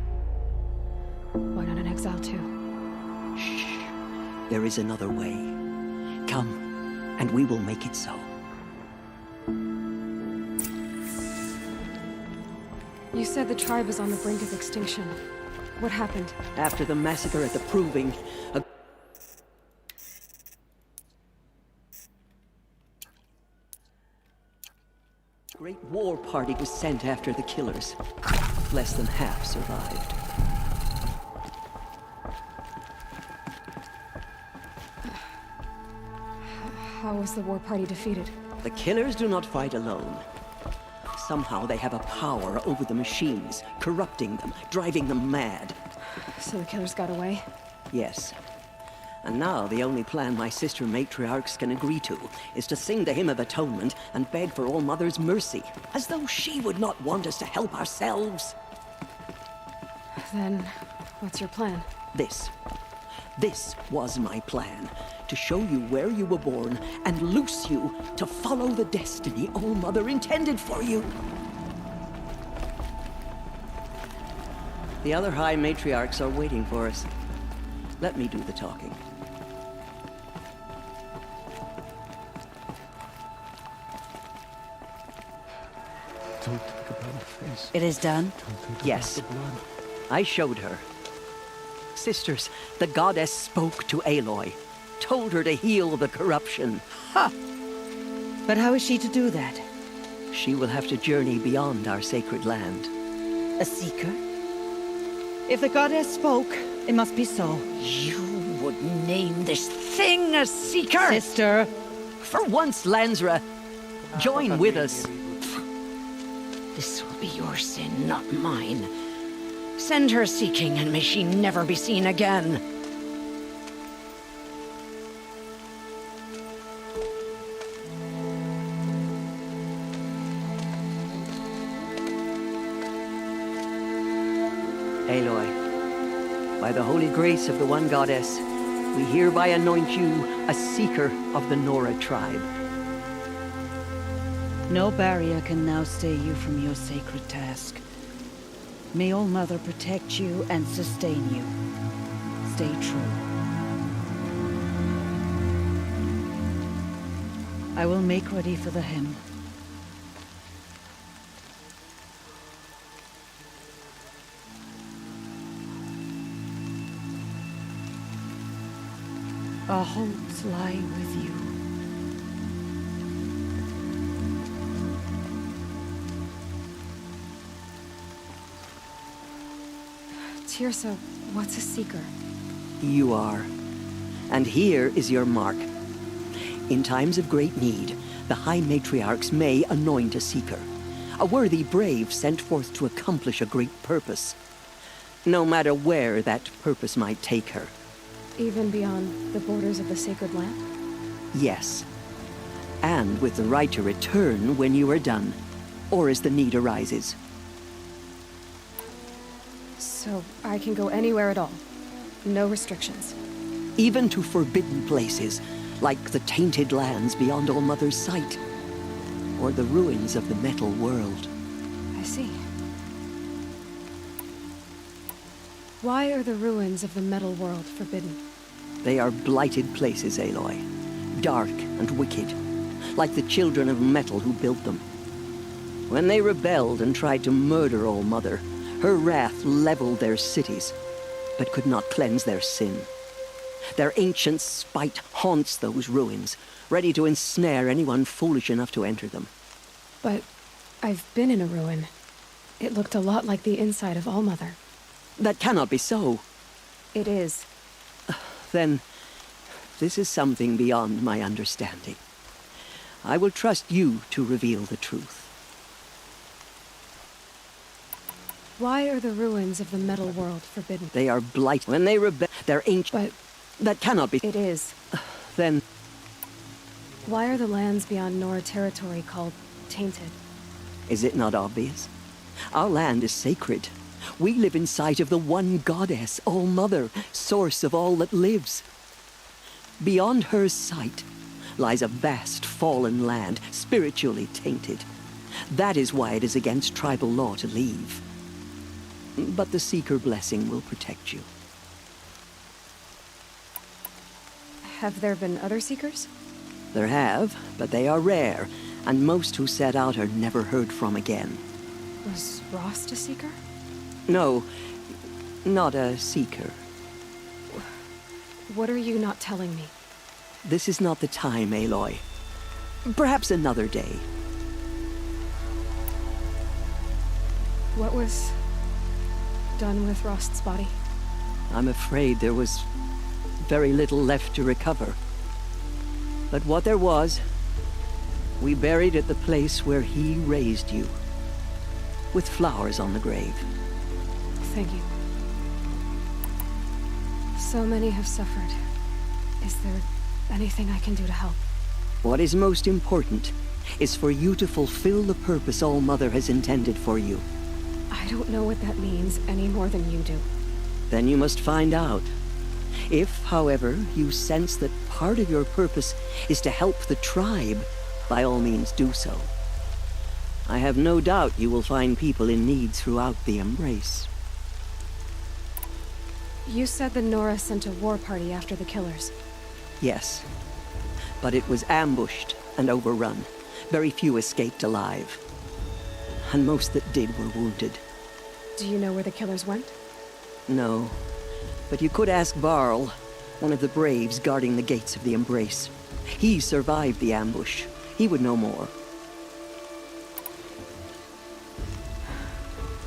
Why not an exile too? Shh. There is another way. Come, and we will make it so. You said the tribe is on the brink of extinction. What happened? After the massacre at the Proving, a great war party was sent after the killers. Less than half survived. How was the war party defeated? The killers do not fight alone. Somehow they have a power over the machines, corrupting them, driving them mad. So the killers got away? Yes. And now the only plan my sister matriarchs can agree to is to sing the Hymn of Atonement and beg for All-Mother's mercy, as though she would not want us to help ourselves. Then, what's your plan? This was my plan. To show you where you were born and loose you to follow the destiny All-Mother intended for you. The other High Matriarchs are waiting for us. Let me do the talking. Don't think about her face. It is done? Don't think Yes. about the blood. I showed her. Sisters, the goddess spoke to Eloy. Told her to heal the corruption. Ha! But how is she to do that? She will have to journey beyond our sacred land. A seeker? If the goddess spoke, it must be so. You would name this thing a seeker? Sister! For once, Lansra, join with us. This will be your sin, not mine. Send her seeking, and may she never be seen again. Eloy, by the holy grace of the one goddess, we hereby anoint you a seeker of the Nora tribe. No barrier can now stay you from your sacred task. May All Mother protect you and sustain you. Stay true. I will make ready for the hymn. Our hopes lie with you. Tirsa, what's a seeker? You are. And here is your mark. In times of great need, the High Matriarchs may anoint a seeker. A worthy brave sent forth to accomplish a great purpose. No matter where that purpose might take her. Even beyond the borders of the sacred land? Yes. And with the right to return when you are done, or as the need arises. So I can go anywhere at all? No restrictions? Even to forbidden places, like the tainted lands beyond All Mother's sight, or the ruins of the metal world. I see. Why are the ruins of the metal world forbidden? They are blighted places, Eloy. Dark and wicked, like the children of metal who built them. When they rebelled and tried to murder All Mother, her wrath leveled their cities, but could not cleanse their sin. Their ancient spite haunts those ruins, ready to ensnare anyone foolish enough to enter them. But I've been in a ruin. It looked a lot like the inside of All Mother. That cannot be so. It is. Then, this is something beyond my understanding. I will trust you to reveal the truth. Why are the ruins of the metal world forbidden? They are blighted. When they rebel, they're ancient. But that cannot be. It is. Then, why are the lands beyond Nora territory called tainted? is it not obvious? Our land is sacred. We live in sight of the one goddess, All Mother, source of all that lives. Beyond her sight lies a vast fallen land, spiritually tainted. That is why it is against tribal law to leave. But the Seeker blessing will protect you. Have there been other Seekers? There have, but they are rare, and most who set out are never heard from again. Was Rost a Seeker? No, not a Seeker. What are you not telling me? This is not the time, Eloy. Perhaps another day. What was done with Rost's body? I'm afraid there was very little left to recover. But what there was, we buried at the place where he raised you, with flowers on the grave. Thank you. So many have suffered. Is there anything I can do to help? What is most important is for you to fulfill the purpose All Mother has intended for you. I don't know what that means any more than you do. Then you must find out. If, however, you sense that part of your purpose is to help the tribe, by all means do so. I have no doubt you will find people in need throughout the Embrace. You said the Nora sent a war party after the killers. Yes. But it was ambushed and overrun. Very few escaped alive. And most that did were wounded. Do you know where the killers went? No. But you could ask Varl, one of the braves guarding the gates of the Embrace. He survived the ambush. He would know more.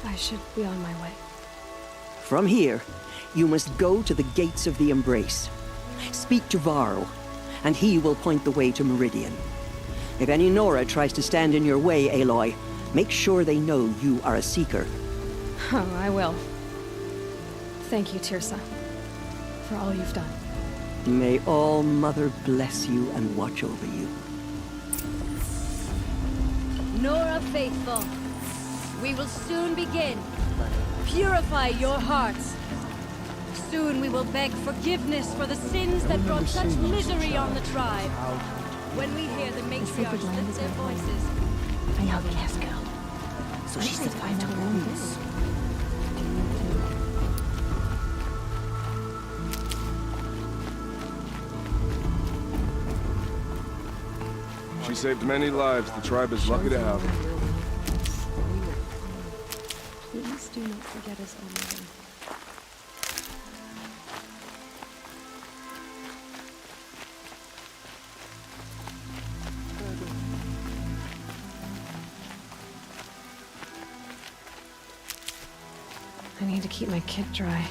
I should be on my way. From here, you must go to the gates of the Embrace. Speak to Varl, and he will point the way to Meridian. If any Nora tries to stand in your way, Eloy, make sure they know you are a seeker. Oh, I will. Thank you, Tirsa, for all you've done. May All Mother bless you and watch over you. Nora Faithful, we will soon begin. Purify your hearts. Soon we will beg forgiveness for the sins that brought such misery on the tribe. When we hear the matriarchs lift their voices, I know the last girl. So she survived all this. She saved many lives. The tribe is lucky to have her. Please do not forget us, Mother. I need to keep my kit dry.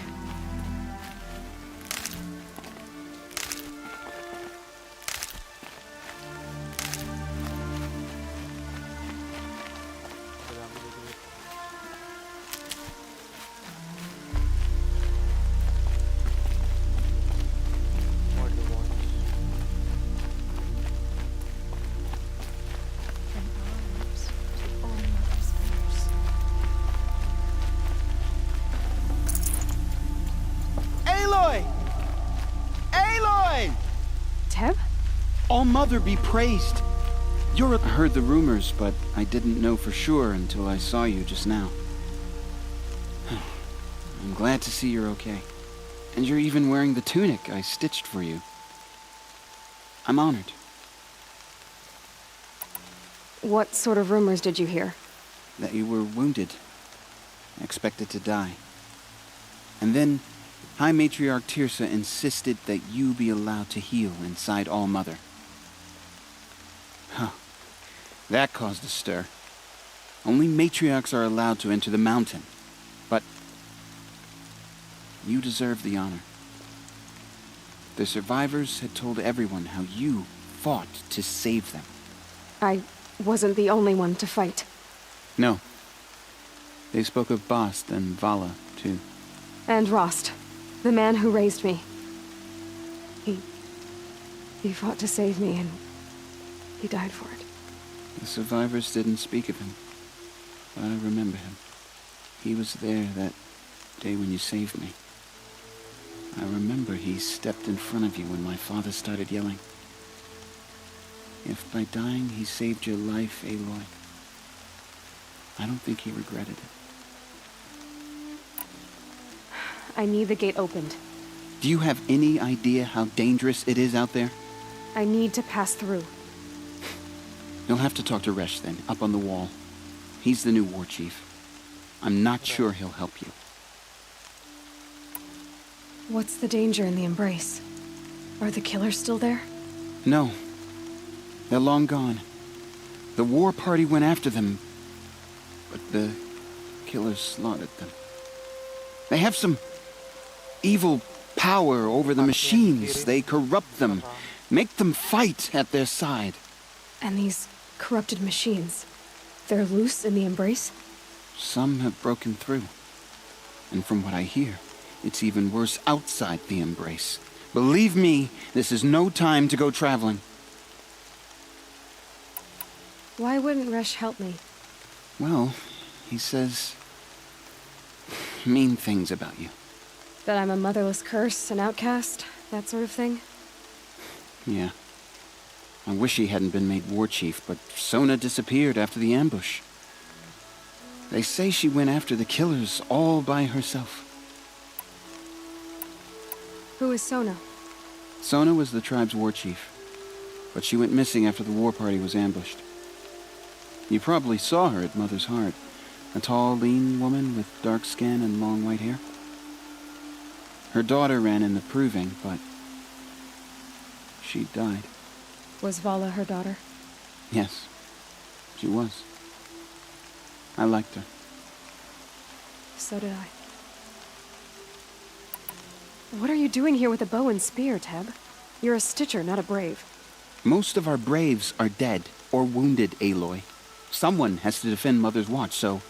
Eloy! Eloy! Teb? All Mother be praised. I heard the rumors, but I didn't know for sure until I saw you just now. I'm glad to see you're okay. And you're even wearing the tunic I stitched for you. I'm honored. What sort of rumors did you hear? That you were wounded. Expected to die. And then High Matriarch Tirsa insisted that you be allowed to heal inside All Mother. Huh. That caused a stir. Only matriarchs are allowed to enter the mountain. But you deserve the honor. The survivors had told everyone how you fought to save them. I wasn't the only one to fight. No. They spoke of Bast and Vala, too. And Rost, the man who raised me. He fought to save me, and he died for it. The survivors didn't speak of him, but I remember him. He was there that day when you saved me. I remember he stepped in front of you when my father started yelling. If by dying he saved your life, Eloy, I don't think he regretted it. I need the gate opened. Do you have any idea how dangerous it is out there? I need to pass through. You'll have to talk to Resh then, up on the wall. He's the new war chief. I'm not sure he'll help you. What's the danger in the Embrace? Are the killers still there? No. They're long gone. The war party went after them, but the killers slaughtered them. They have some evil power over the machines. They corrupt them, make them fight at their side. And these corrupted machines, they're loose in the Embrace? Some have broken through. And from what I hear, it's even worse outside the Embrace. Believe me, this is no time to go traveling. Why wouldn't Resh help me? Well, he says mean things about you. That I'm a motherless curse, an outcast, that sort of thing? Yeah. I wish he hadn't been made war chief, but Sona disappeared after the ambush. They say she went after the killers all by herself. Who is Sona? Sona was the tribe's war chief, but she went missing after the war party was ambushed. You probably saw her at Mother's Heart. A tall, lean woman with dark skin and long white hair. Her daughter ran in the proving, but she died. Was Vala her daughter? Yes, she was. I liked her. So did I. What are you doing here with a bow and spear, Teb? You're a Stitcher, not a Brave. Most of our Braves are dead or wounded, Aloy. Someone has to defend Mother's Watch, so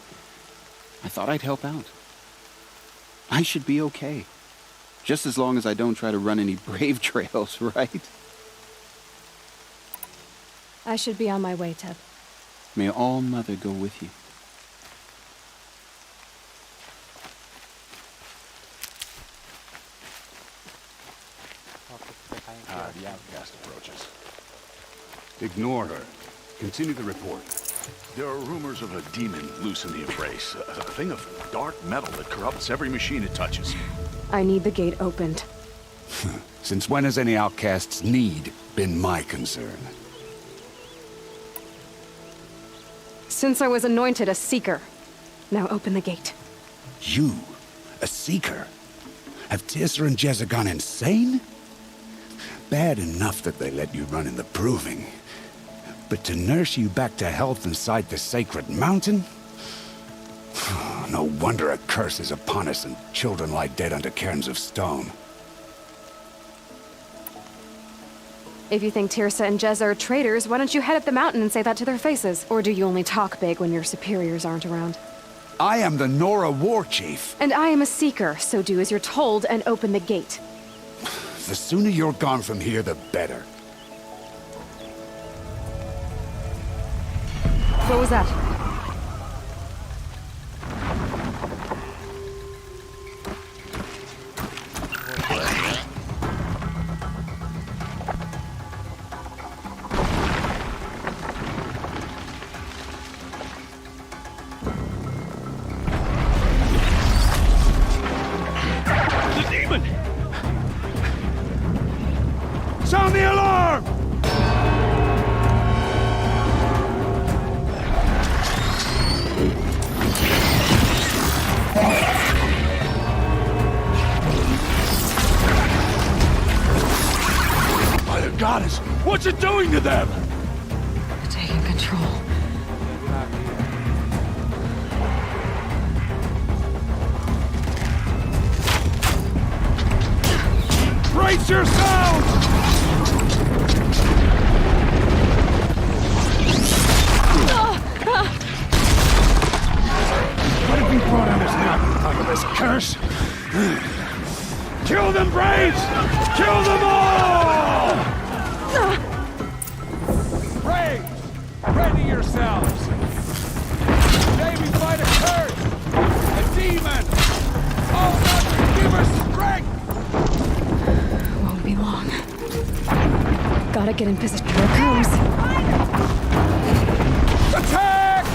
I thought I'd help out. I should be okay. Just as long as I don't try to run any Brave trails, right? I should be on my way, Teb. May All Mother go with you. The outcast approaches. Ignore her. Continue the report. There are rumors of a demon loose in the embrace. A thing of dark metal that corrupts every machine it touches. I need the gate opened. Since when has any outcast's need been my concern? Since I was anointed a Seeker. Now open the gate. You? A Seeker? Have Tirsa and Jezza gone insane? Bad enough that they let you run in the proving. But to nurse you back to health inside the sacred mountain? No wonder a curse is upon us and children lie dead under cairns of stone. If you think Tirsa and Jezza are traitors, why don't you head up the mountain and say that to their faces? Or do you only talk big when your superiors aren't around? I am the Nora War Chief. And I am a Seeker, so do as you're told and open the gate. The sooner you're gone from here, the better. What was that? The demon! Sound the alarm! By the goddess, what's it doing to them? Taking control. Brace yourselves! What have you brought on us now, out of this curse? Kill them, Braves! Kill them all! Braves, ready yourselves! Today we fight a curse! A demon! Oh, God, give us strength! Won't be long. Gotta get in position. Here it comes. Attack!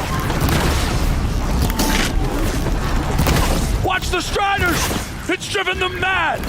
Watch the Striders! It's driven them mad!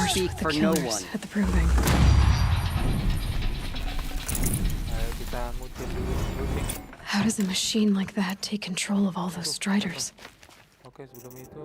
speak with the for no killers one. at the proving. Ayo kita ngutin dulu briefing. How does a machine like that take control of all those striders? Oke, sebelum itu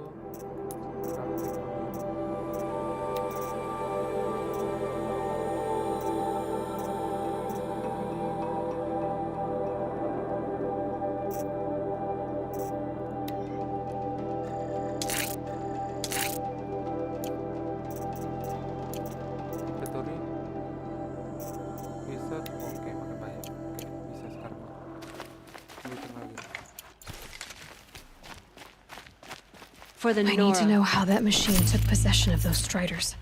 inventory bisa. Oke, makin banyak. Oke, bisa sekarang. Hitung lagi. For the I need to know how that machine took possession of those striders.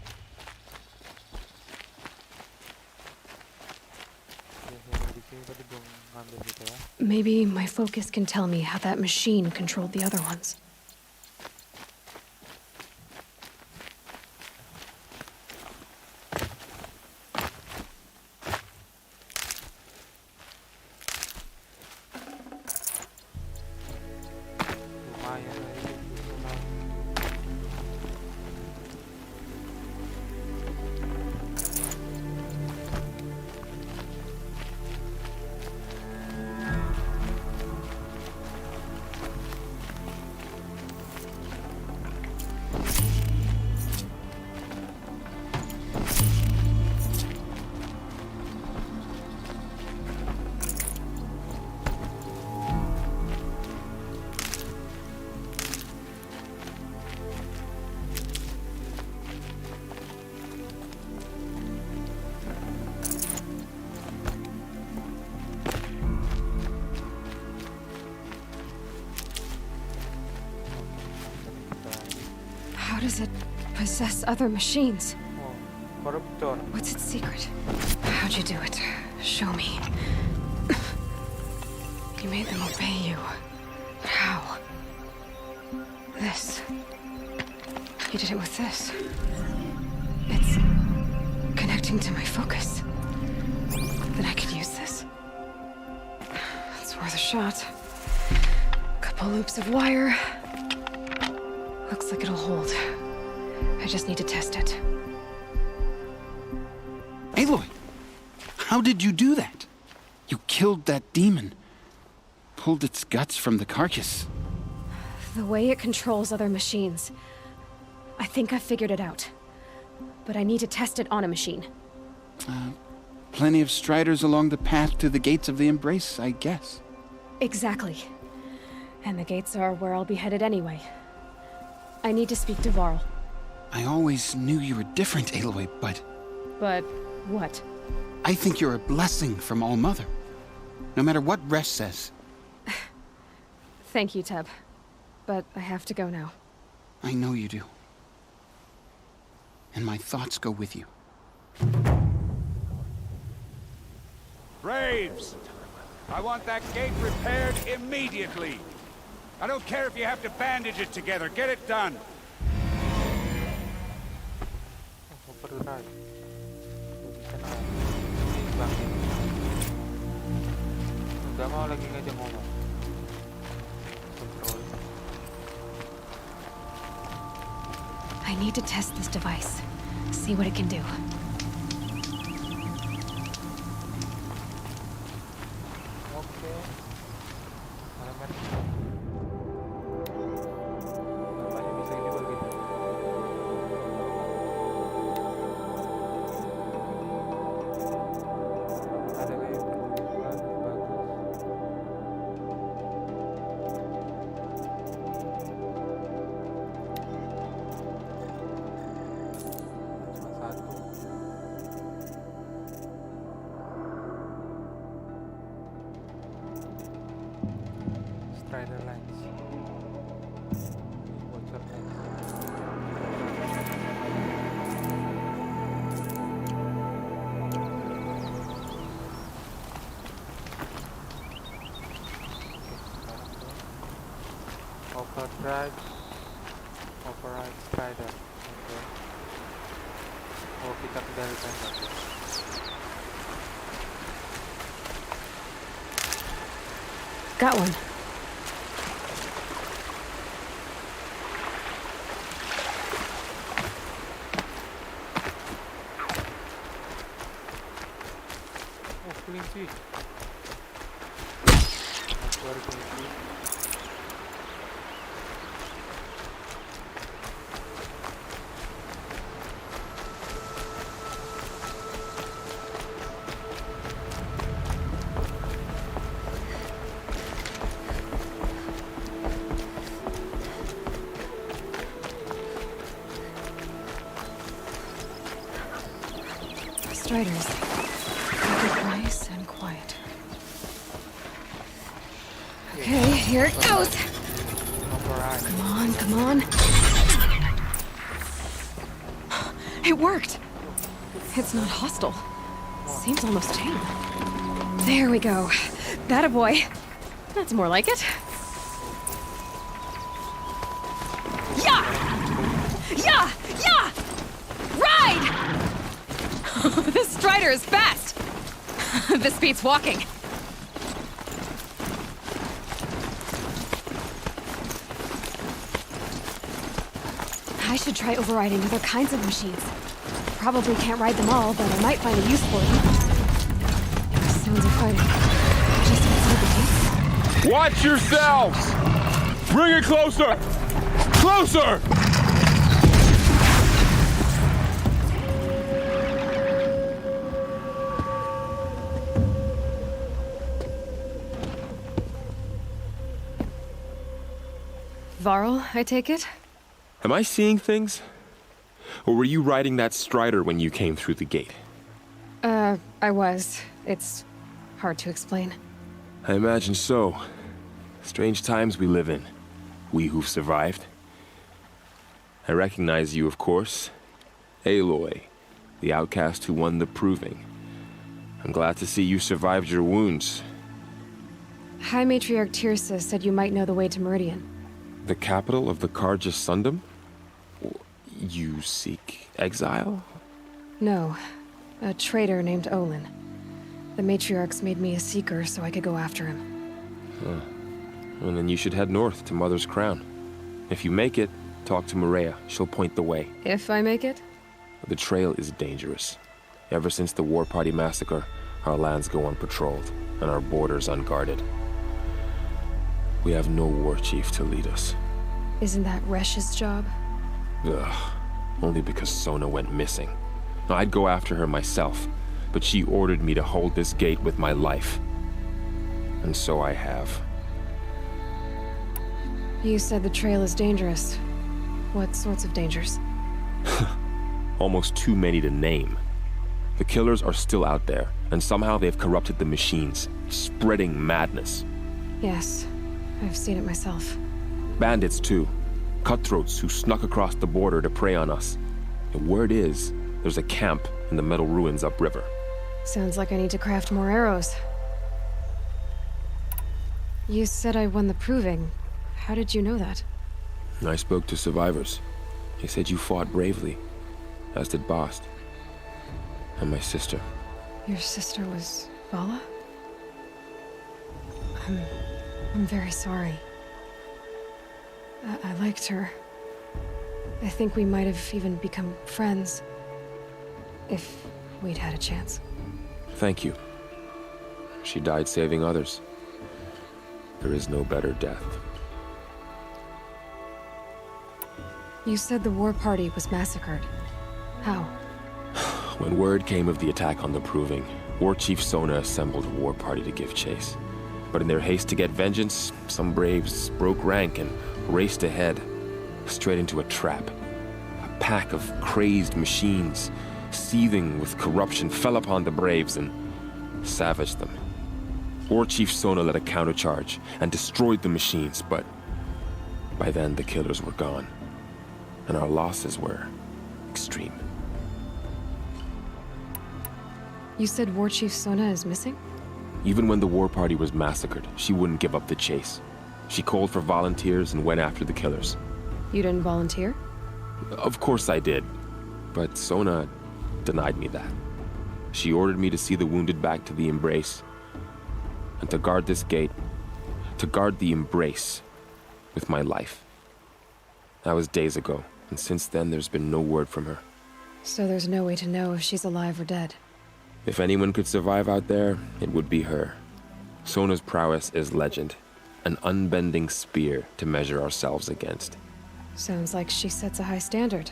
Di sini tadi belum ngambil gitu ya. Maybe my focus can tell me how that machine controlled the other ones. Lumayan ini. How does it possess other machines? Koruptor. What's its secret? How'd you do it? Show me. You made them obey you. But how? This. You did it with this. It's connecting to my focus. Then I could use this. It's worth a shot. Couple loops of wire. Looks like it'll hold. I just need to test it. Eloy, how did you do that? You killed that demon. Pulled its guts from the carcass. The way it controls other machines. I think I figured it out. But I need to test it on a machine. Plenty of striders along the path to the gates of the Embrace, I guess. Exactly. And the gates are where I'll be headed anyway. I need to speak to Varl. I always knew you were different, Eloy, but But what? I think you're a blessing from All Mother. No matter what Resh says. Thank you, Teb. But I have to go now. I know you do. And my thoughts go with you. Braves! I want that gate repaired immediately. I don't care if you have to bandage it together. Get it done. Overdrive. Bisa na. Ini bangkit. Nggak mau lagi ngajak ngomong. Control. I need to test this device. See what it can do. Oke. Elemen. Namanya bisa juga gitu. Ada kayak bagus. Cuma satu. Strider lines. Bocor Overdrive, override strider. Oke. Oh, kita kendalikan lagi. Got one. sih? Keluar kunci. Striders. Keep it nice and quiet. Okay, here it goes. Come on, come on. It worked. It's not hostile. Seems almost tame. There we go. That a boy. That's more like it. Yeah! Yeah! Yeah! Ride! This Strider is fast! This beats walking. I should try overriding other kinds of machines. Probably can't ride them all, but I might find a use for them. Sounds exciting. Just outside the gate. Watch yourselves! Bring it closer! Closer! Varl, I take it? Am I seeing things? Or were you riding that Strider when you came through the gate? I was. It's hard to explain. I imagine so. Strange times we live in. We who've survived. I recognize you, of course. Eloy, the outcast who won the proving. I'm glad to see you survived your wounds. High Matriarch Tirsa said you might know the way to Meridian. The capital of the Karja Sundom? You seek exile? No. A traitor named Olin. The Matriarchs made me a seeker so I could go after him. Huh. Well, then you should head north to Mother's Crown. If you make it, talk to Maria. She'll point the way. If I make it? The trail is dangerous. Ever since the War Party massacre, our lands go unpatrolled, and our borders unguarded. We have no war chief to lead us. Isn't that Resh's job? Ugh. Only because Sona went missing. I'd go after her myself, but she ordered me to hold this gate with my life. And so I have. You said the trail is dangerous. What sorts of dangers? Almost too many to name. The killers are still out there, and somehow they've corrupted the machines, spreading madness. Yes, I've seen it myself. Bandits, too. Cutthroats who snuck across the border to prey on us. The word is, there's a camp in the metal ruins upriver. Sounds like I need to craft more arrows. You said I won the proving. How did you know that? I spoke to survivors. They said you fought bravely, as did Bast. And my sister. Your sister was Vala? I'm very sorry. I liked her. I think we might have even become friends. If we'd had a chance. Thank you. She died saving others. There is no better death. You said the war party was massacred. How? When word came of the attack on the Proving, War Chief Sona assembled a war party to give chase. But in their haste to get vengeance, some braves broke rank and raced ahead, straight into a trap. A pack of crazed machines, seething with corruption, fell upon the braves and savaged them. War Chief Sona led a countercharge and destroyed the machines, but by then the killers were gone, and our losses were extreme. You said War Chief Sona is missing? Even when the war party was massacred, she wouldn't give up the chase. She called for volunteers and went after the killers. You didn't volunteer? Of course I did, but Sona denied me that. She ordered me to see the wounded back to the Embrace, and to guard this gate, to guard the Embrace with my life. That was days ago, and since then there's been no word from her. So there's no way to know if she's alive or dead? If anyone could survive out there, it would be her. Sona's prowess is legend, an unbending spear to measure ourselves against. Sounds like she sets a high standard.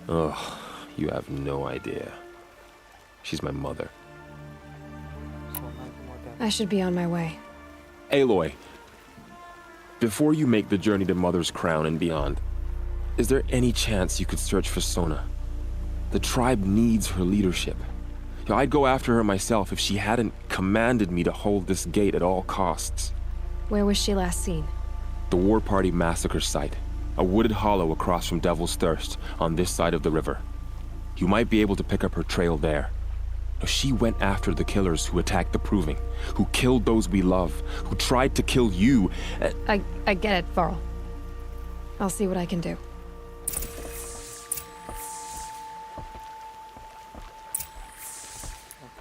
Ugh, you have no idea. She's my mother. I should be on my way. Eloy, before you make the journey to Mother's Crown and beyond, is there any chance you could search for Sona? The tribe needs her leadership. I'd go after her myself if she hadn't commanded me to hold this gate at all costs. Where was she last seen? The War Party massacre site. A wooded hollow across from Devil's Thirst, on this side of the river. You might be able to pick up her trail there. She went after the killers who attacked the Proving, who killed those we love, who tried to kill you. I get it, Varl. I'll see what I can do.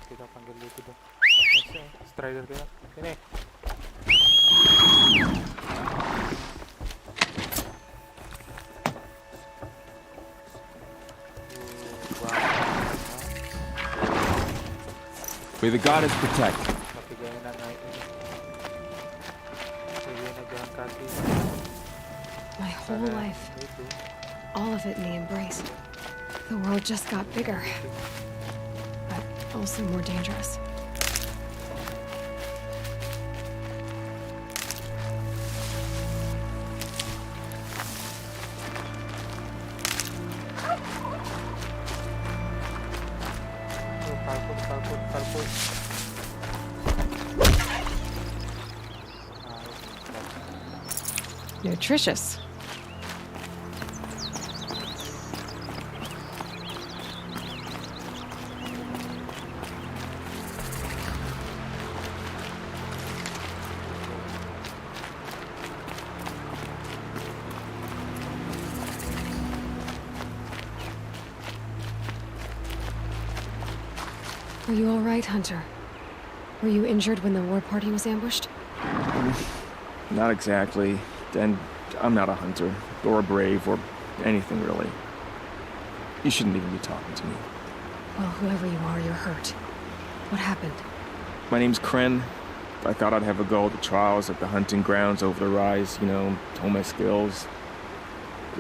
Kita panggil dito dong. Strider kaya. Sini. May the goddess protect. My whole life, all of it in the embrace. The world just got bigger, but also more dangerous. Nutritious. Are you all right, Hunter? Were you injured when the war party was ambushed? Not exactly. And I'm not a hunter, or a brave, or anything really. You shouldn't even be talking to me. Well, whoever you are, you're hurt. What happened? My name's Kren. I thought I'd have a go at the trials at the hunting grounds over the rise, you know, hone my skills.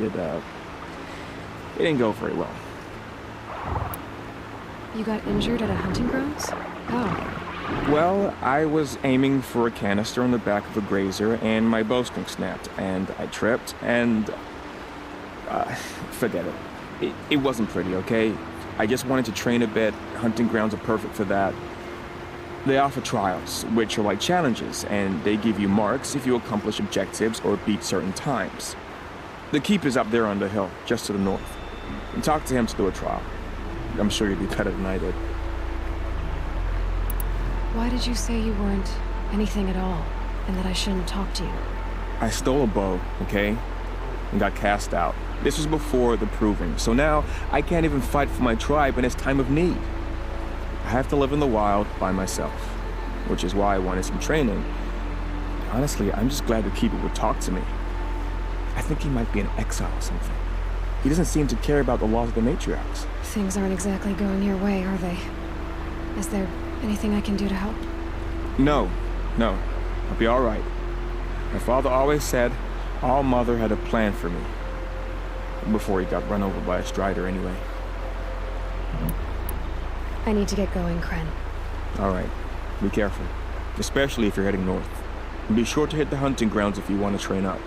It didn't go very well. You got injured at a hunting grounds? How? Well, I was aiming for a canister on the back of a grazer, and my bowstring snapped, and I tripped, and... forget it. It wasn't pretty, okay? I just wanted to train a bit. Hunting grounds are perfect for that. They offer trials, which are like challenges, and they give you marks if you accomplish objectives or beat certain times. The keep is up there on the hill, just to the north. And talk to him to do a trial. I'm sure you'd be better than I did. Why did you say you weren't anything at all, and that I shouldn't talk to you? I stole a bow, okay? And got cast out. This was before the Proving, so now I can't even fight for my tribe in its time of need. I have to live in the wild by myself, which is why I wanted some training. Honestly, I'm just glad the Keeper would talk to me. I think he might be in exile or something. He doesn't seem to care about the laws of the matriarchs. Things aren't exactly going your way, are they? Is there anything I can do to help? No. I'll be all right. My father always said our mother had a plan for me. Before he got run over by a strider anyway. I need to get going, Kren. All right. Be careful. Especially if you're heading north. And be sure to hit the hunting grounds if you want to train up.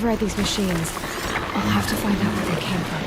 override these machines, I'll have to find out where they came from.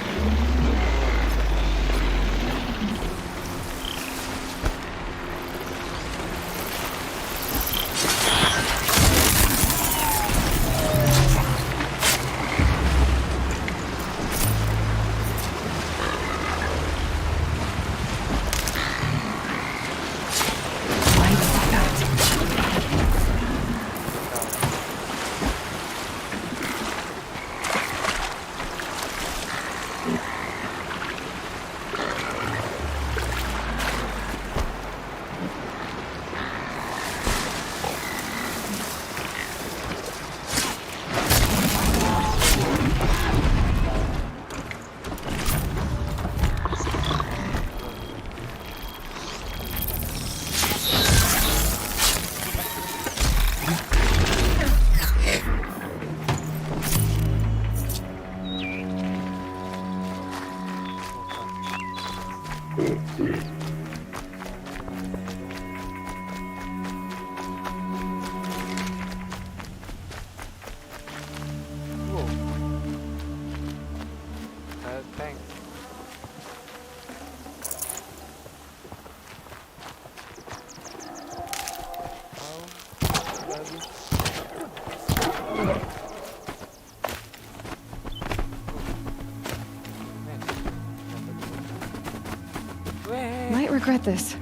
Might regret this.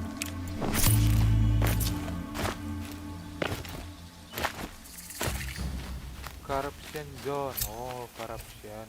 Corruption zone. Oh, corruption.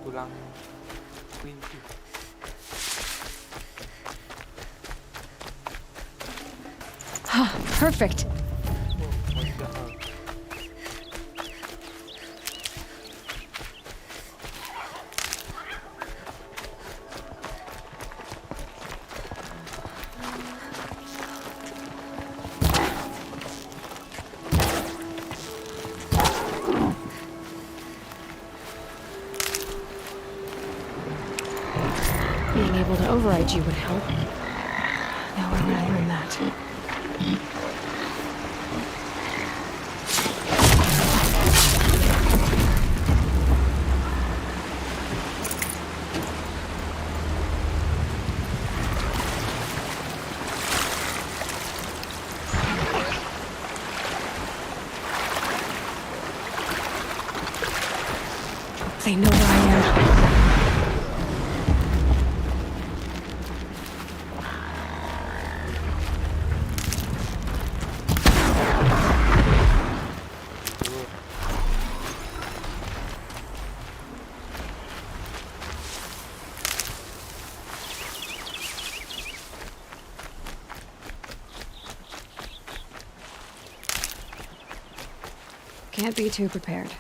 Tulang kelinci. Perfect. Being able to override you would help. Now where would I learn that? They know where I am. Can't be too prepared.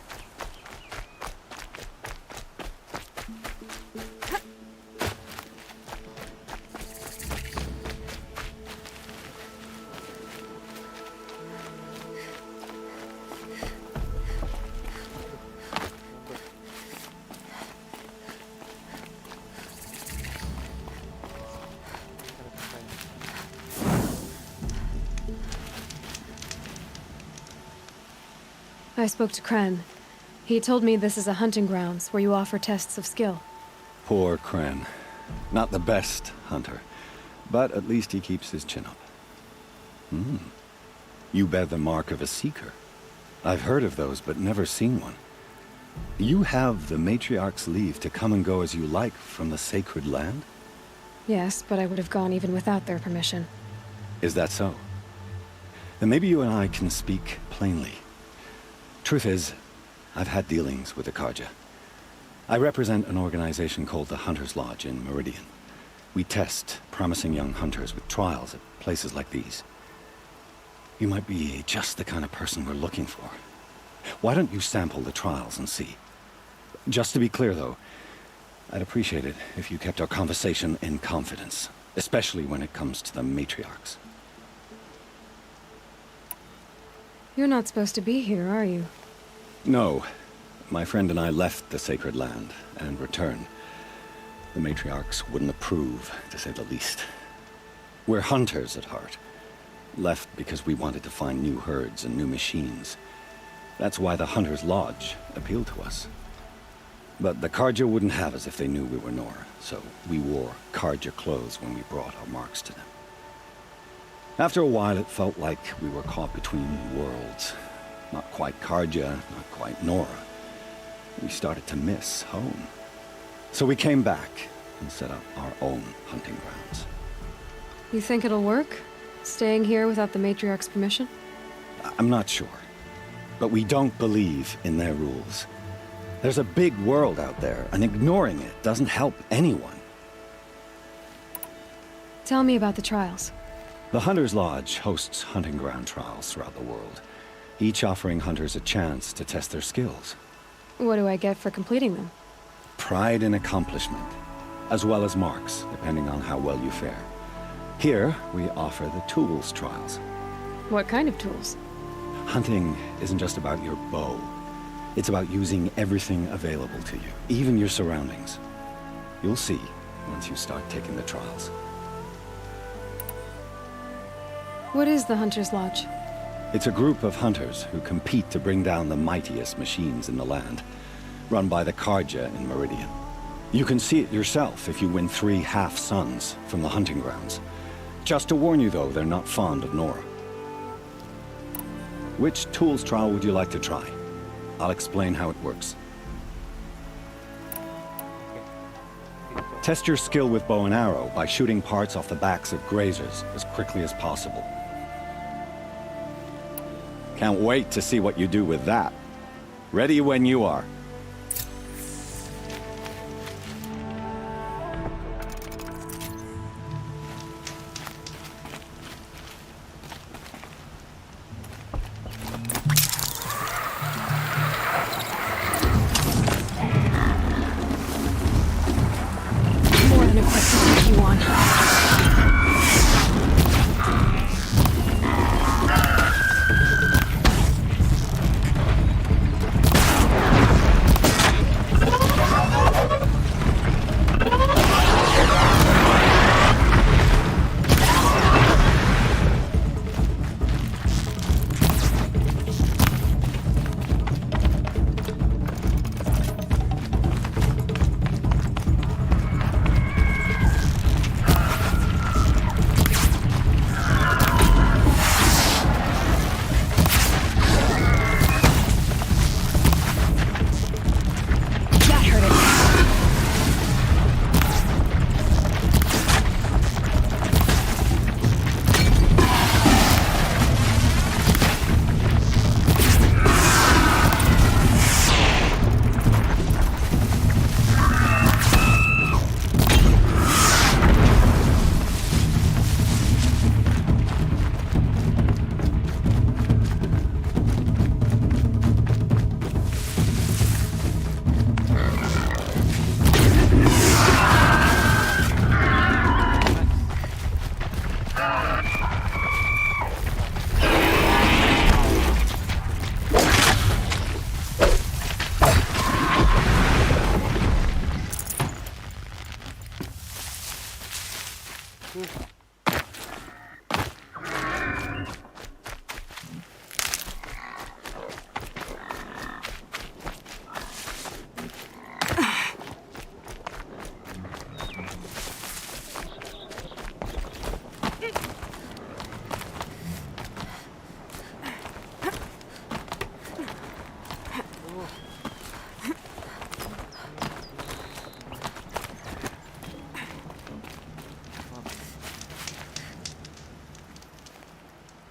I spoke to Kren. He told me this is a hunting grounds where you offer tests of skill. Poor Kren. Not the best hunter, but at least he keeps his chin up. You bear the mark of a seeker. I've heard of those, but never seen one. You have the matriarch's leave to come and go as you like from the sacred land? Yes, but I would have gone even without their permission. Is that so? Then maybe you and I can speak plainly. Truth is, I've had dealings with the Karja. I represent an organization called the Hunter's Lodge in Meridian. We test promising young hunters with trials at places like these. You might be just the kind of person we're looking for. Why don't you sample the trials and see? Just to be clear, though, I'd appreciate it if you kept our conversation in confidence, especially when it comes to the matriarchs. You're not supposed to be here, are you? No. My friend and I left the sacred land and returned. The matriarchs wouldn't approve, to say the least. We're hunters at heart. Left because we wanted to find new herds and new machines. That's why the Hunter's Lodge appealed to us. But the Karja wouldn't have us if they knew we were Nora, so we wore Karja clothes when we brought our marks to them. After a while, it felt like we were caught between worlds. Not quite Karja, not quite Nora. We started to miss home. So we came back and set up our own hunting grounds. You think it'll work? Staying here without the matriarch's permission? I'm not sure. But we don't believe in their rules. There's a big world out there, and ignoring it doesn't help anyone. Tell me about the trials. The Hunter's Lodge hosts hunting ground trials throughout the world, each offering hunters a chance to test their skills. What do I get for completing them? Pride in accomplishment, as well as marks, depending on how well you fare. Here, we offer the tools trials. What kind of tools? Hunting isn't just about your bow. It's about using everything available to you, even your surroundings. You'll see once you start taking the trials. What is the Hunter's Lodge? It's a group of hunters who compete to bring down the mightiest machines in the land, run by the Karja in Meridian. You can see it yourself if you win 3 half-suns from the hunting grounds. Just to warn you, though, they're not fond of Nora. Which tools trial would you like to try? I'll explain how it works. Test your skill with bow and arrow by shooting parts off the backs of grazers as quickly as possible. Can't wait to see what you do with that. Ready when you are. More than equipped to take you on.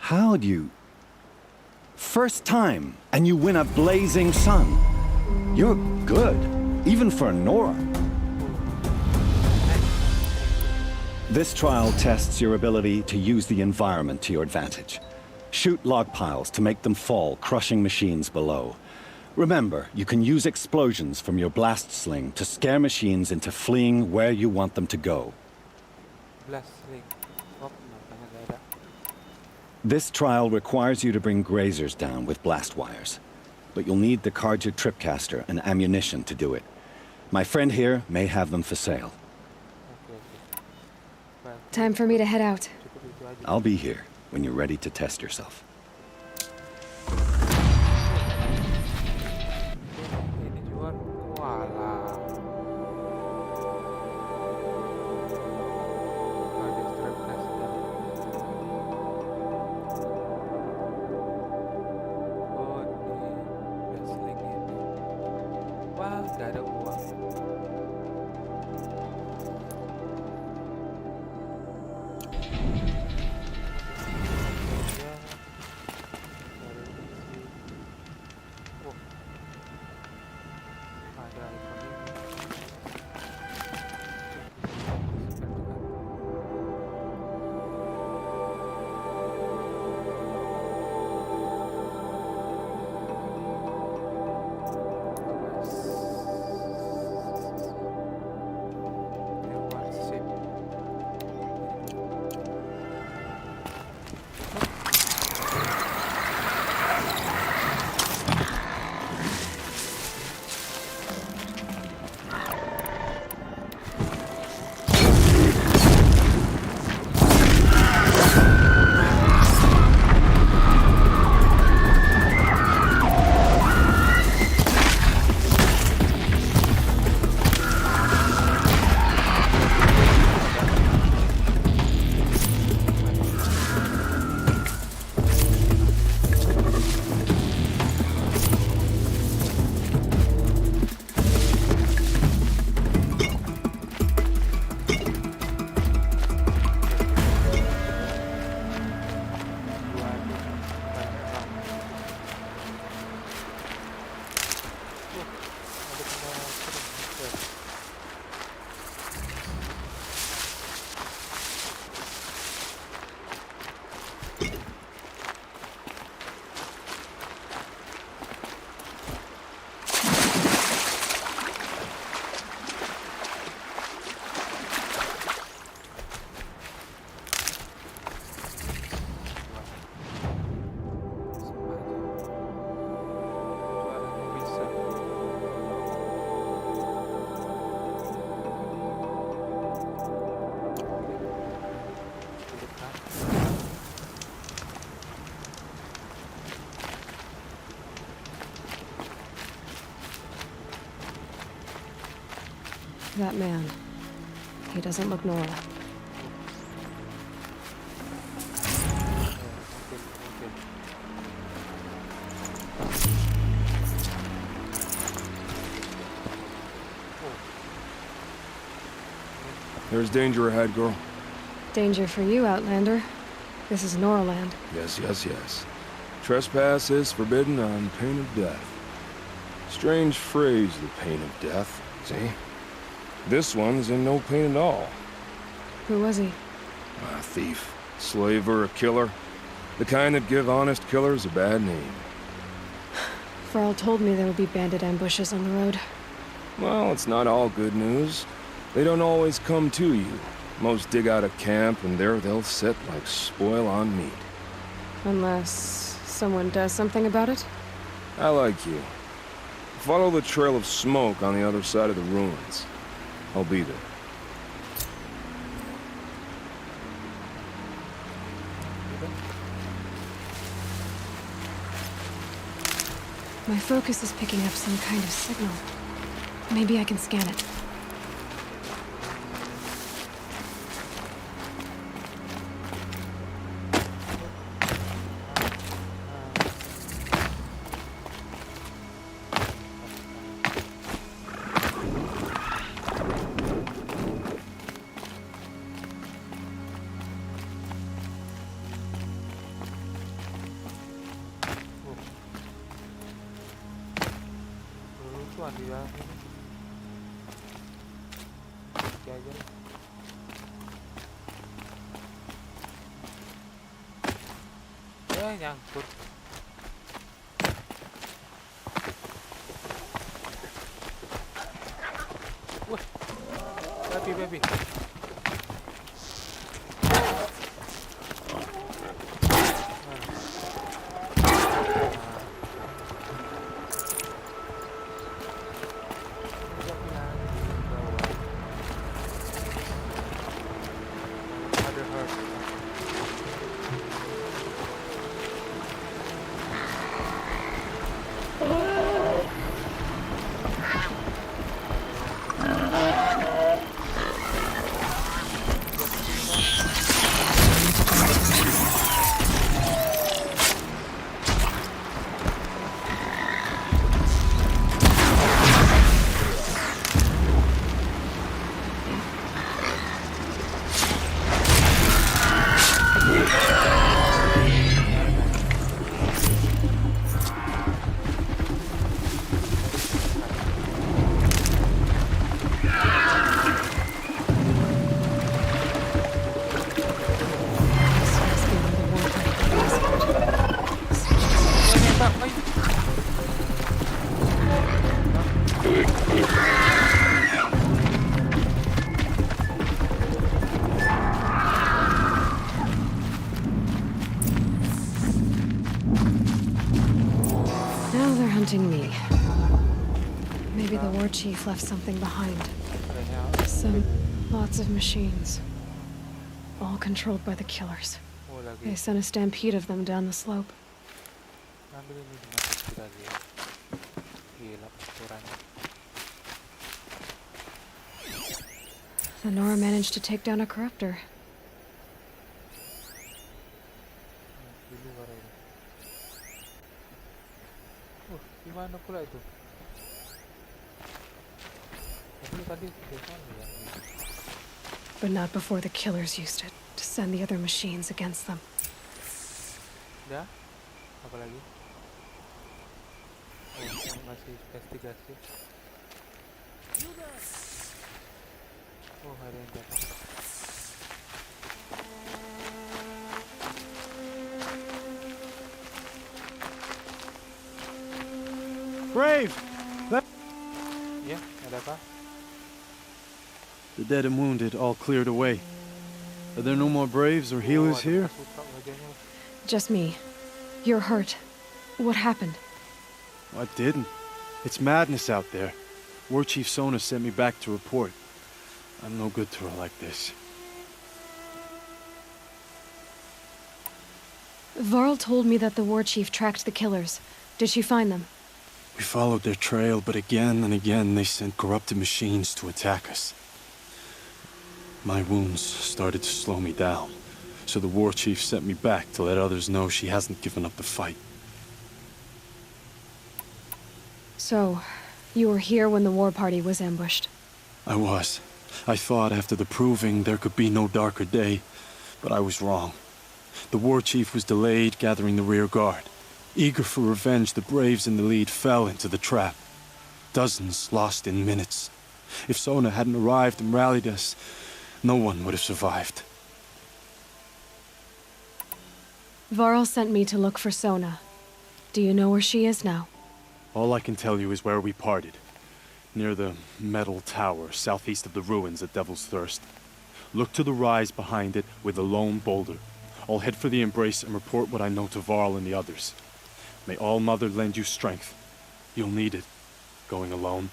How'd you... First time, and you win a blazing sun. You're good, even for Nora. This trial tests your ability to use the environment to your advantage. Shoot log piles to make them fall, crushing machines below. Remember, you can use explosions from your blast sling to scare machines into fleeing where you want them to go. Blast sling. Oh, kenapa nggak ada? This trial requires you to bring grazers down with blast wires. But you'll need the Karja tripcaster and ammunition to do it. My friend here may have them for sale. Time for me to head out. I'll be here when you're ready to test yourself. Ini jual. Walah. Ada strap caster. Oh, ini wrestling ini. Wah, gak ada uang. That man. He doesn't look normal. There's danger ahead, girl. Danger for you, Outlander. This is Norland. Yes, yes, yes. Trespass is forbidden on pain of death. Strange phrase, the pain of death. See? This one's in no pain at all. Who was he? A thief, slaver, a killer. The kind that give honest killers a bad name. Varl told me there would be bandit ambushes on the road. Well, it's not all good news. They don't always come to you. Most dig out a camp, and there they'll sit like spoil on meat. Unless someone does something about it? I like you. Follow the trail of smoke on the other side of the ruins. I'll be there. My focus is picking up some kind of signal. Maybe I can scan it. Lucuan di dalam ini. Oke aja deh. Nyangkut. Wah, babi. Me. Maybe the war chief left something behind. Lots of machines. All controlled by the killers. They sent a stampede of them down the slope. The Nora managed to take down a corruptor. Gimana pula itu? Tadi ya. But not before the killers used it to send the other machines against them. Ya? Apa lagi? Oh, masih investigasi. Oh, ada yang datang. Brave! Ya, ada apa? The dead and wounded all cleared away. Are there no more Braves or healers here? Just me. You're hurt. What happened? I didn't. It's madness out there. War Chief Sona sent me back to report. I'm no good to her like this. Varl told me that the war chief tracked the killers. Did she find them? We followed their trail, but again and again they sent corrupted machines to attack us. My wounds started to slow me down, so the war chief sent me back to let others know she hasn't given up the fight. So, you were here when the war party was ambushed? I was. I thought after the proving there could be no darker day, but I was wrong. The war chief was delayed gathering the rear guard. Eager for revenge, the braves in the lead fell into the trap. Dozens lost in minutes. If Sona hadn't arrived and rallied us, no one would have survived. Varl sent me to look for Sona. Do you know where she is now? All I can tell you is where we parted. Near the metal tower, southeast of the ruins at Devil's Thirst. Look to the rise behind it with a lone boulder. I'll head for the embrace and report what I know to Varl and the others. May All Mother lend you strength. You'll need it, going alone.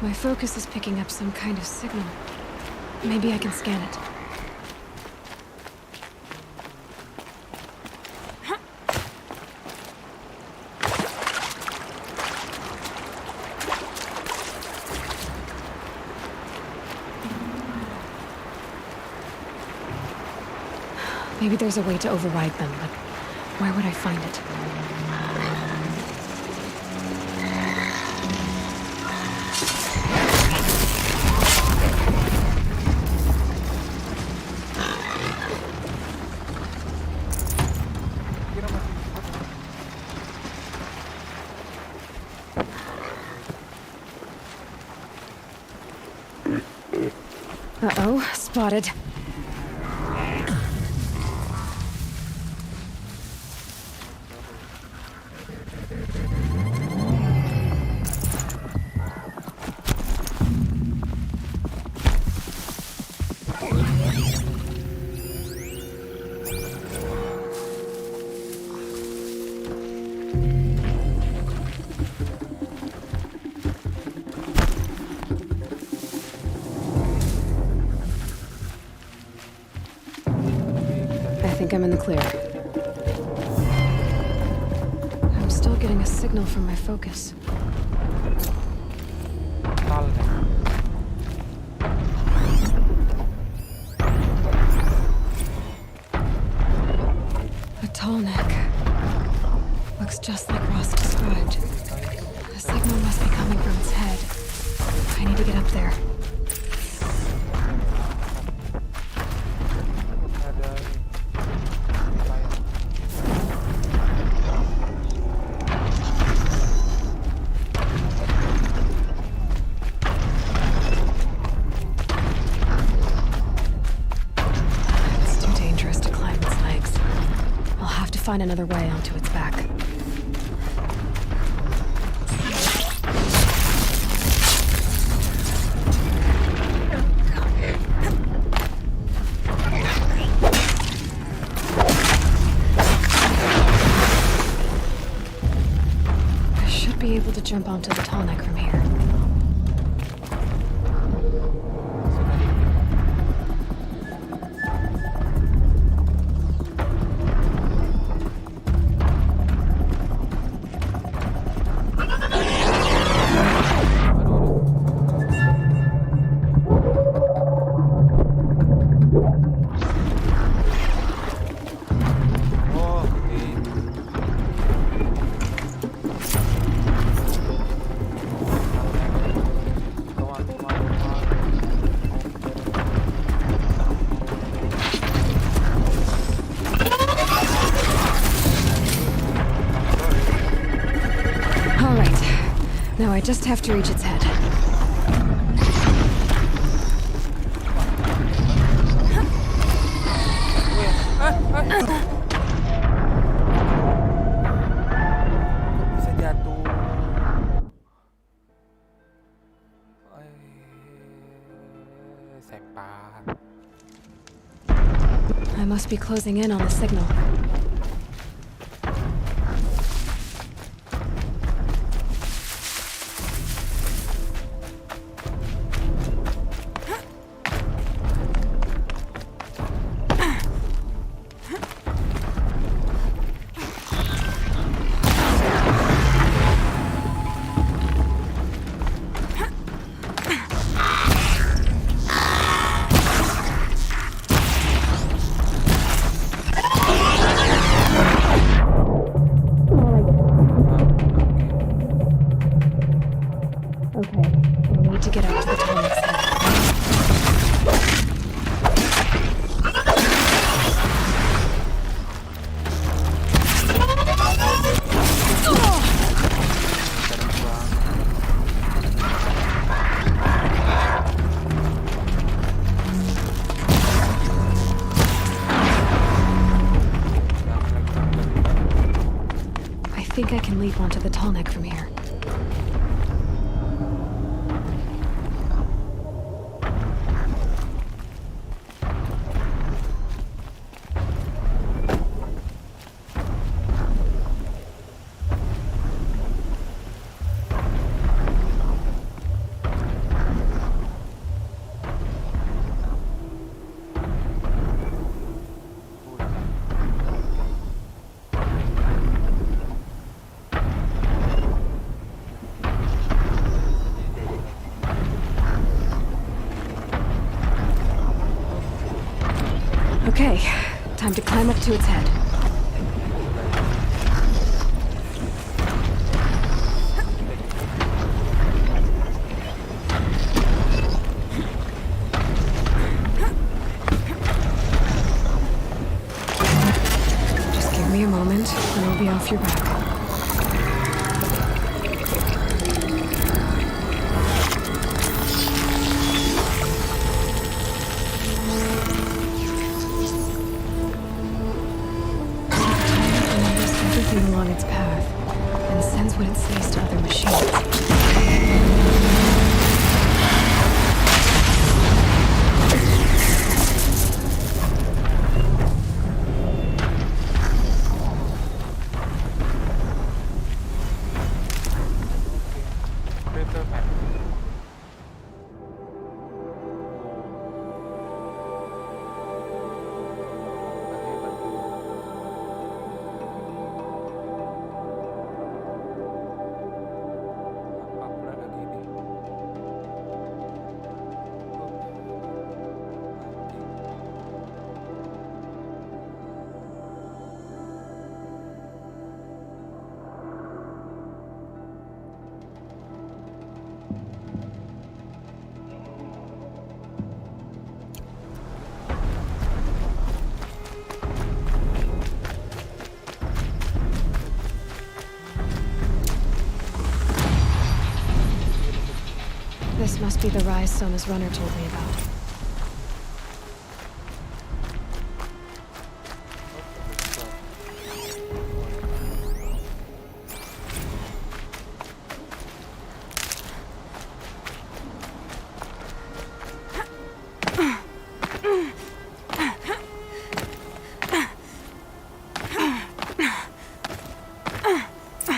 My focus is picking up some kind of signal. Maybe I can scan it. Maybe there's a way to override them, but where would I find it? Uh-oh, spotted. I think I'm in the clear. I'm still getting a signal from my focus. A tall neck. Looks just like Ross described. The signal must be coming from its head. I need to get up there. Find another way onto its back. I should be able to jump onto the tall neck from here. Now I just have to reach its head. I must be closing in on the signal. I think I can leap onto the tall neck from here. Okay, time to climb up to its head. Just give me a moment, and I'll be off your back. Along its path, and sends what it sees to other machines. This must be the rise Sona's runner told me about.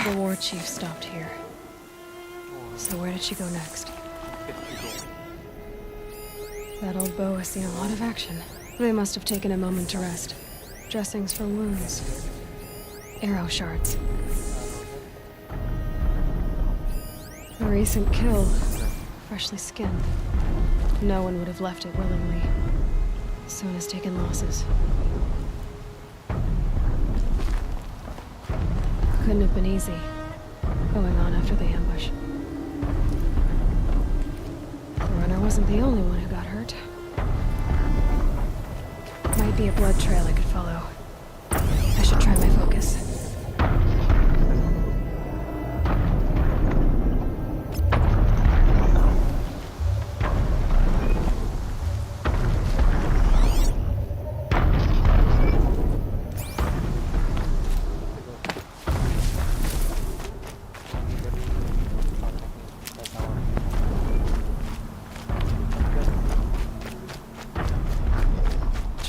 The war chief stopped here. So where did she go next? That old bow has seen a lot of action. They must have taken a moment to rest. Dressings for wounds. Arrow shards. A recent kill. Freshly skinned. No one would have left it willingly. Sona's taken losses. Couldn't have been easy. Going on after the ambush. The runner wasn't the only one who got hurt. Might be a blood trail I could follow. I should try my focus.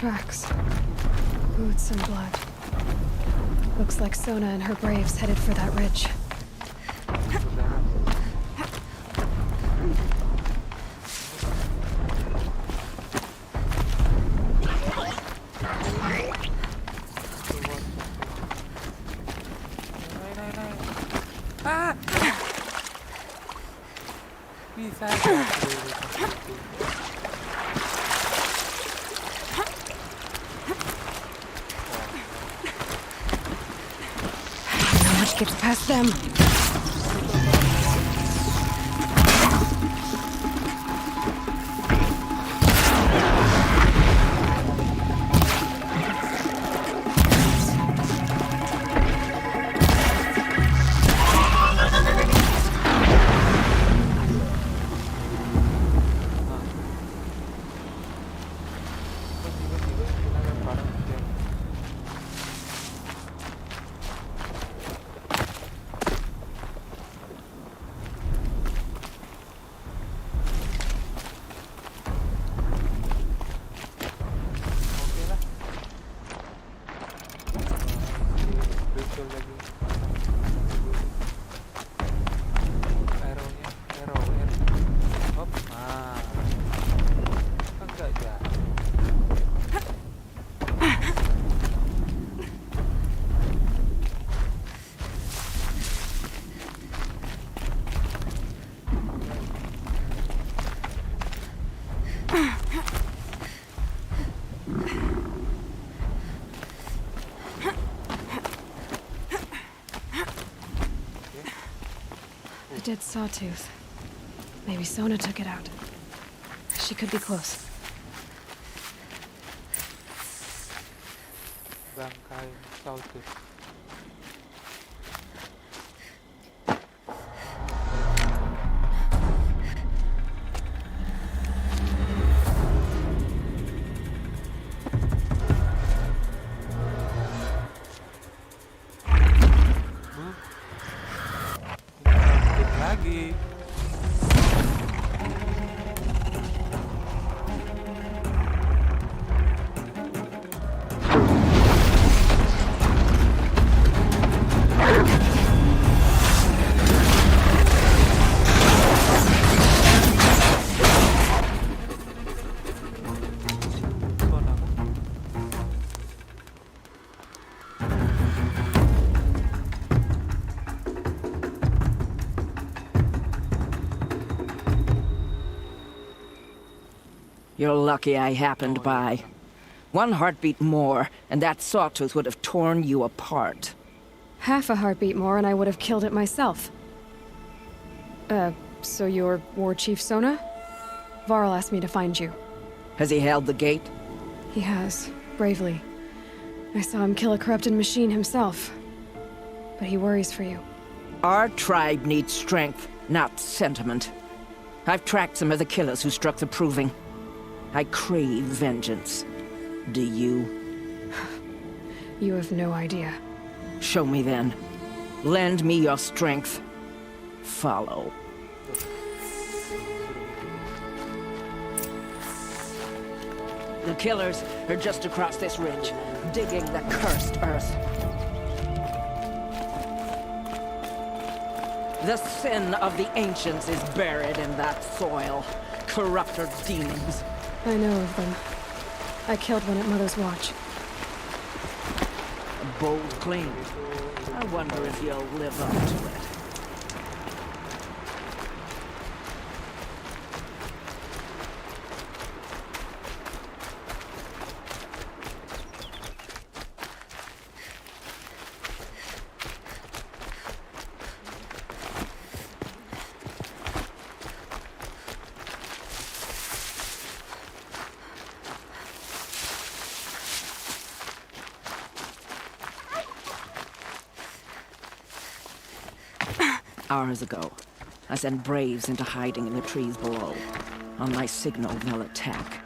tracks. Boots and blood. Looks like Sona and her braves headed for that ridge. Bisa. Not much gets past them. The dead sawtooth. Maybe Sona took it out. She could be close. Bangkai sawtooth. Lagi. You're lucky I happened by. One heartbeat more, and that sawtooth would have torn you apart. Half a heartbeat more and I would have killed it myself. So you're War Chief Sona? Varl asked me to find you. Has he held the gate? He has, bravely. I saw him kill a corrupted machine himself. But he worries for you. Our tribe needs strength, not sentiment. I've tracked some of the killers who struck the Proving. I crave vengeance. Do you? You have no idea. Show me then. Lend me your strength. Follow. The killers are just across this ridge, digging the cursed earth. The sin of the ancients is buried in that soil. Corrupter demons. I know of them. I killed one at Mother's Watch. A bold claim. I wonder if you'll live up to it. Hours ago, I sent braves into hiding in the trees below. On my signal, they'll attack.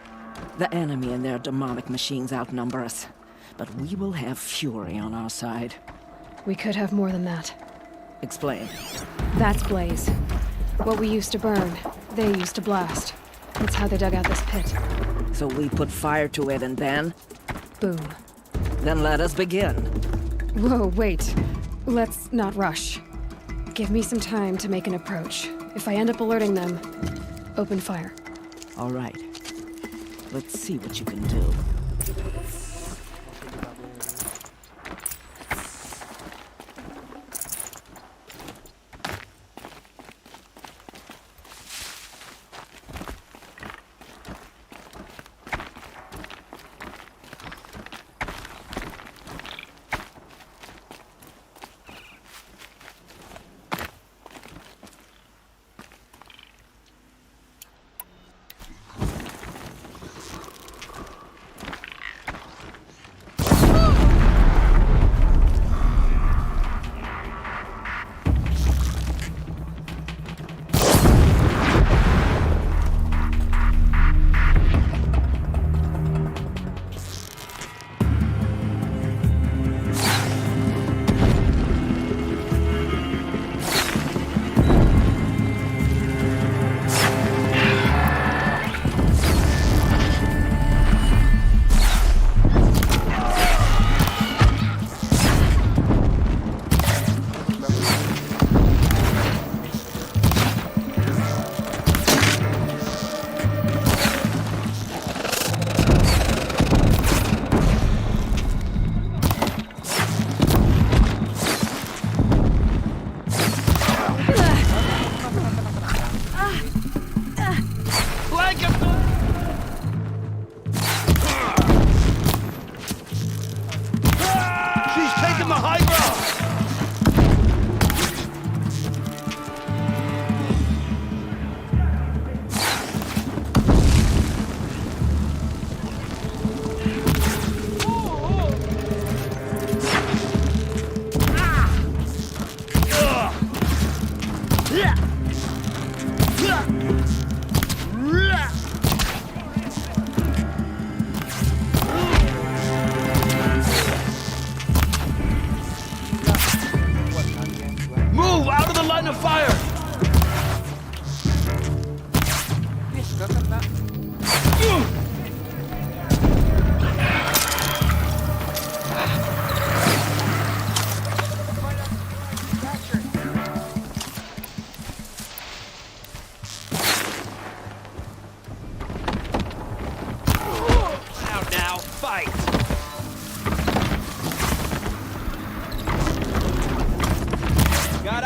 The enemy and their demonic machines outnumber us, but we will have fury on our side. We could have more than that. Explain. That's Blaze. What we used to burn, they used to blast. That's how they dug out this pit. So we put fire to it and then? Boom. Then let us begin. Whoa, wait. Let's not rush. Give me some time to make an approach. If I end up alerting them, open fire. All right. Let's see what you can do.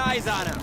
Eyes on him.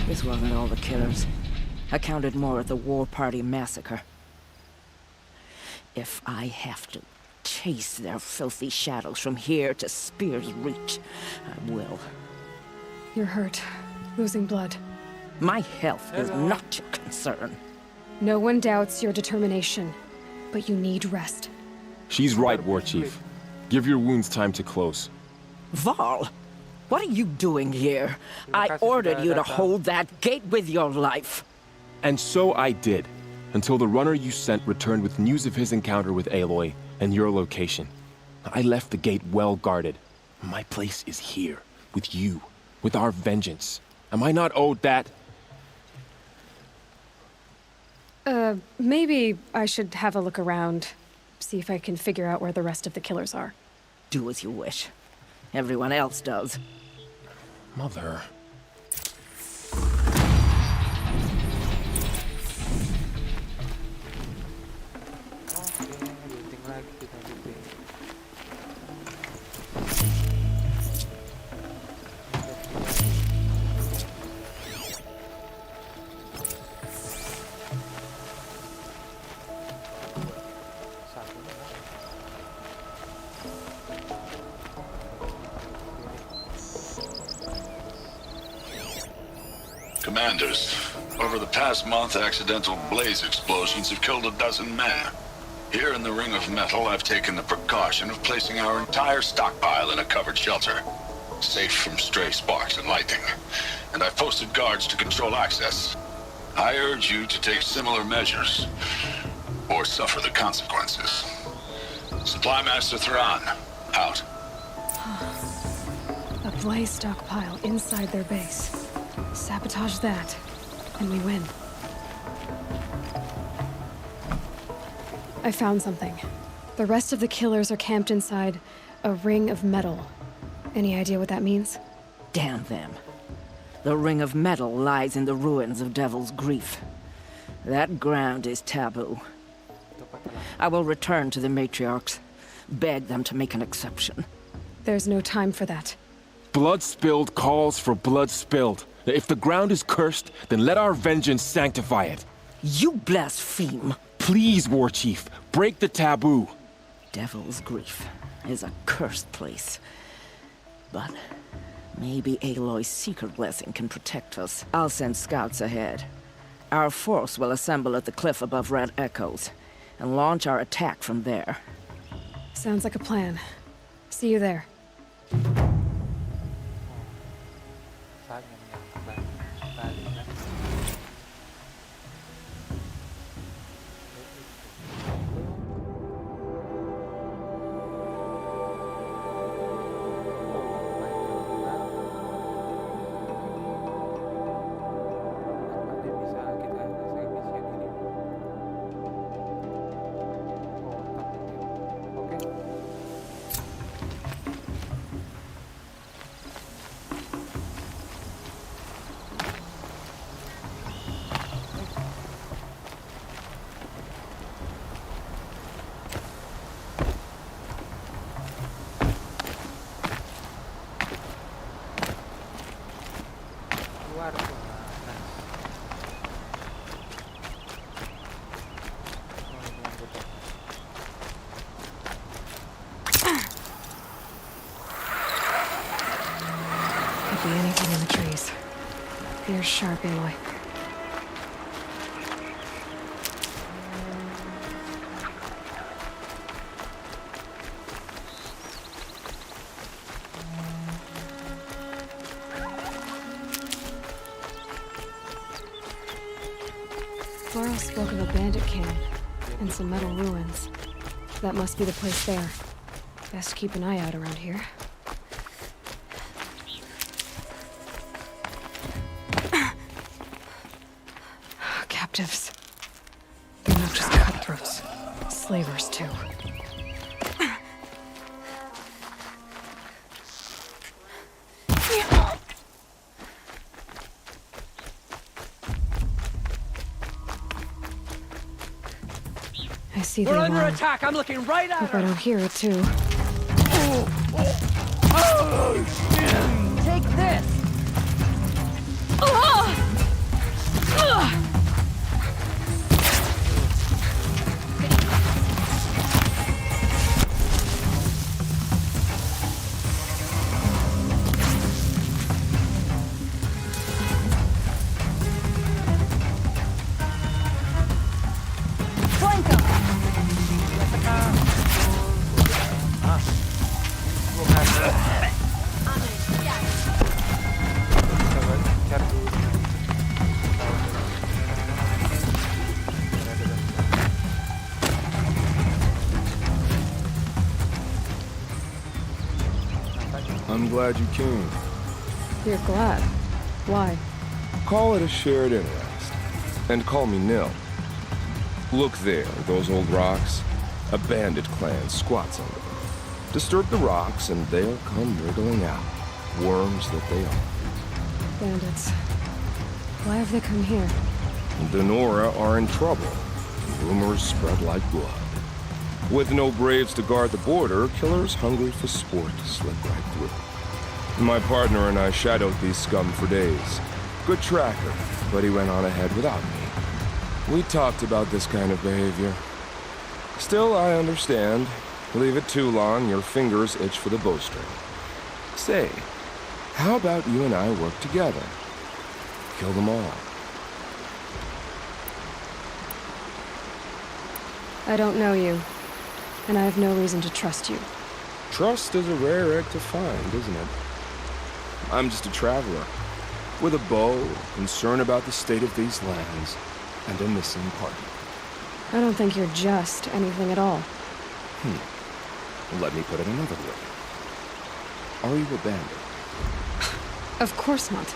This wasn't all the killers. I counted more at the War Party massacre. If I have to chase their filthy shadows from here to Spear's Reach, I will. You're hurt. Losing blood. My health is not your concern. No one doubts your determination, but you need rest. She's right, War Chief. Give your wounds time to close. Val, what are you doing here? I ordered you to hold that gate with your life. And so I did, until the runner you sent returned with news of his encounter with Eloy and your location. I left the gate well guarded. My place is here, with you, with our vengeance. Am I not owed that? Maybe I should have a look around. See if I can figure out where the rest of the killers are. Do as you wish. Everyone else does. Mother. Looting lagi kita looting. Commanders, over the past month, accidental blaze explosions have killed a dozen men. Here in the Ring of Metal, I've taken the precaution of placing our entire stockpile in a covered shelter, safe from stray sparks and lightning. And I've posted guards to control access. I urge you to take similar measures, or suffer the consequences. Supply Master Thran, out. A blaze stockpile inside their base. Sabotage that, and we win. I found something. The rest of the killers are camped inside a ring of metal. Any idea what that means? Damn them. The Ring of Metal lies in the ruins of Devil's Grief. That ground is taboo. I will return to the matriarchs, beg them to make an exception. There's no time for that. Blood spilled calls for blood spilled. If the ground is cursed, then let our vengeance sanctify it. You blaspheme. Please, War Chief, break the taboo. Devil's Grief is a cursed place. But maybe Eloy's secret blessing can protect us. I'll send scouts ahead. Our force will assemble at the cliff above Red Echoes and launch our attack from there. Sounds like a plan. See you there. Could be anything in the trees. Ears sharp, Eloy. Laurel spoke of a bandit camp and some metal ruins. That must be the place there. Best keep an eye out around here. Captives. They're not just cutthroats. Slavers, too. I see the We're alarm. under attack. I'm looking right at Hope I don't hear it, too. Take this! I'm glad you came. You're glad. Why? Call it a shared interest. And call me Nil. Look there, those old rocks. A bandit clan squats under them. Disturb the rocks and they'll come wriggling out. Worms that they are. Bandits. Why have they come here? The Nora are in trouble. Rumors spread like blood. With no braves to guard the border, killers hungry for sport slip right through. My partner and I shadowed these scum for days. Good tracker, but he went on ahead without me. We talked about this kind of behavior. Still, I understand. Leave it too long, your fingers itch for the bowstring. Say, how about you and I work together? Kill them all. I don't know you, and I have no reason to trust you. Trust is a rare egg to find, isn't it? I'm just a traveler, with a bow, concern about the state of these lands, and a missing partner. I don't think you're just anything at all. Let me put it another way. Are you a bandit? Of course not.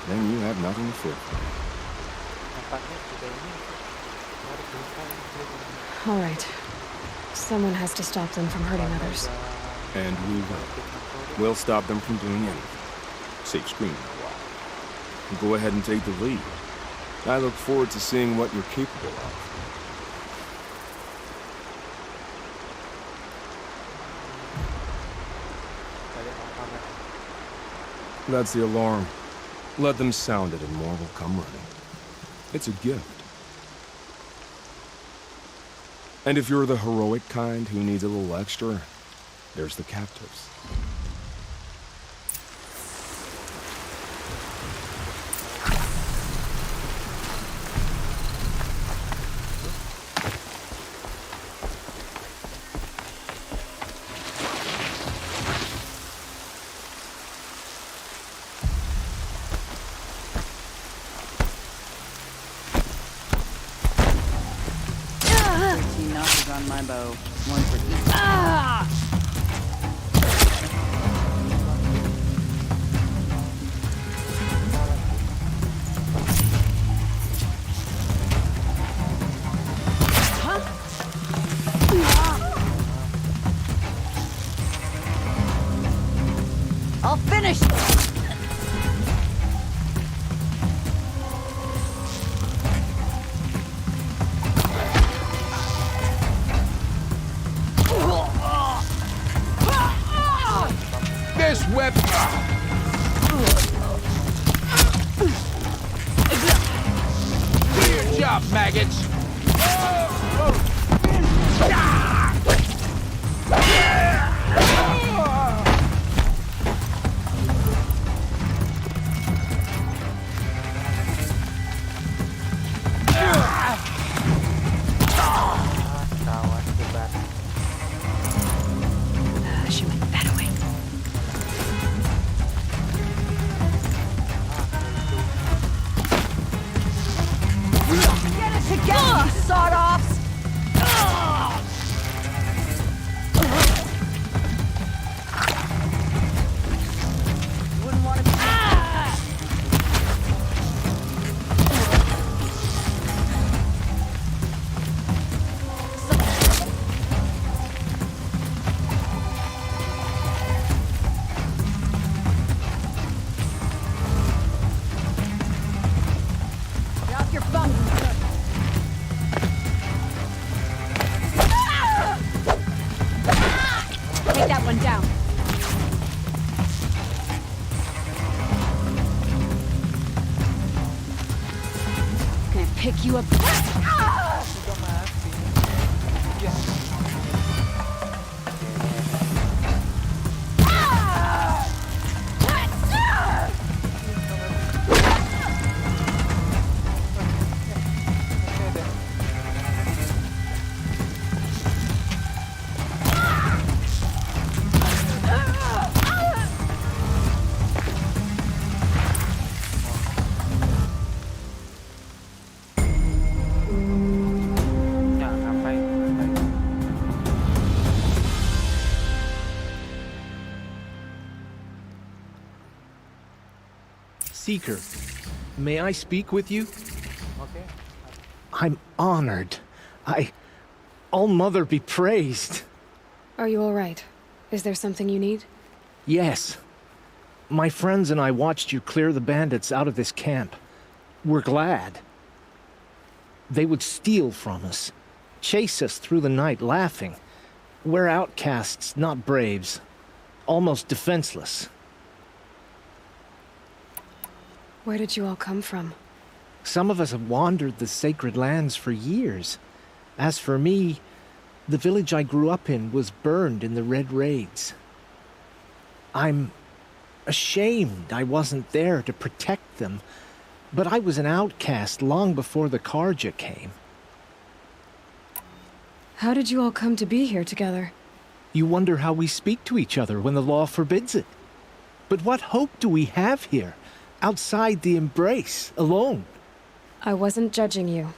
Then you have nothing to fear from me. All right. Someone has to stop them from hurting others. And we will. We'll stop them from doing anything. Save screaming a while. Go ahead and take the lead. I look forward to seeing what you're capable of. That's the alarm. Let them sound it and more will come running. It's a gift. And if you're the heroic kind who needs a little extra, there's the captives. On my bow. One for each. Ah! I'll finish. This whip! Do your job, maggots! She went that way. Get it together, you sawed-offs! Wouldn't want to... Drop your bum. Take that one down. Can I pick you up? Seeker. May I speak with you? Okay. I'm honored. All Mother be praised. Are you all right? Is there something you need? Yes. My friends and I watched you clear the bandits out of this camp. We're glad. They would steal from us, chase us through the night laughing. We're outcasts, not braves. Almost defenseless. Where did you all come from? Some of us have wandered the sacred lands for years. As for me, the village I grew up in was burned in the Red Raids. I'm ashamed I wasn't there to protect them, but I was an outcast long before the Karja came. How did you all come to be here together? You wonder how we speak to each other when the law forbids it. But what hope do we have here, outside the embrace, alone? I wasn't judging you.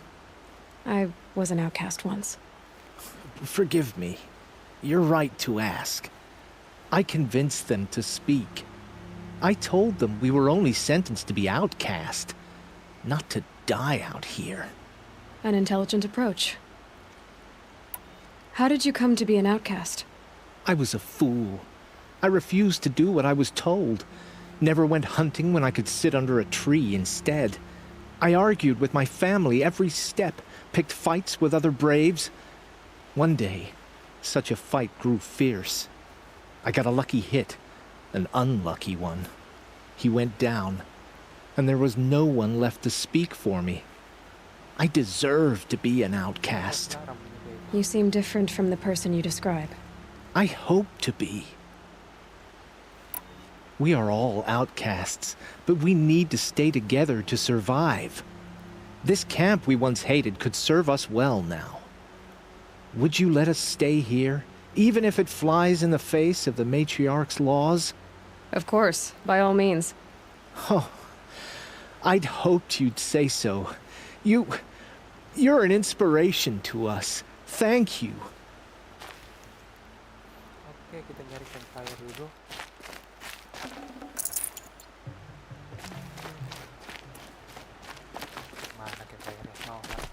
I was an outcast once. Forgive me. You're right to ask. I convinced them to speak. I told them we were only sentenced to be outcast, not to die out here. An intelligent approach. How did you come to be an outcast? I was a fool. I refused to do what I was told. Never went hunting when I could sit under a tree instead. I argued with my family every step, picked fights with other braves. One day, such a fight grew fierce. I got a lucky hit, an unlucky one. He went down, and there was no one left to speak for me. I deserved to be an outcast. You seem different from the person you describe. I hope to be. We are all outcasts, but we need to stay together to survive. This camp we once hated could serve us well now. Would you let us stay here, even if it flies in the face of the matriarch's laws? Of course, by all means. Oh, I'd hoped you'd say so. You're an inspiration to us. Thank you. Oke, kita nyari campfire dulu. Mana campfire-nya? Oh, mana?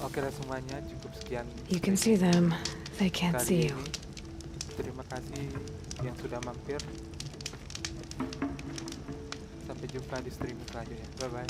Oke lah semuanya, cukup sekian. You can see them. They can't see you. Terima kasih yang sudah mampir. Sampai jumpa di streaming selanjutnya. Bye bye.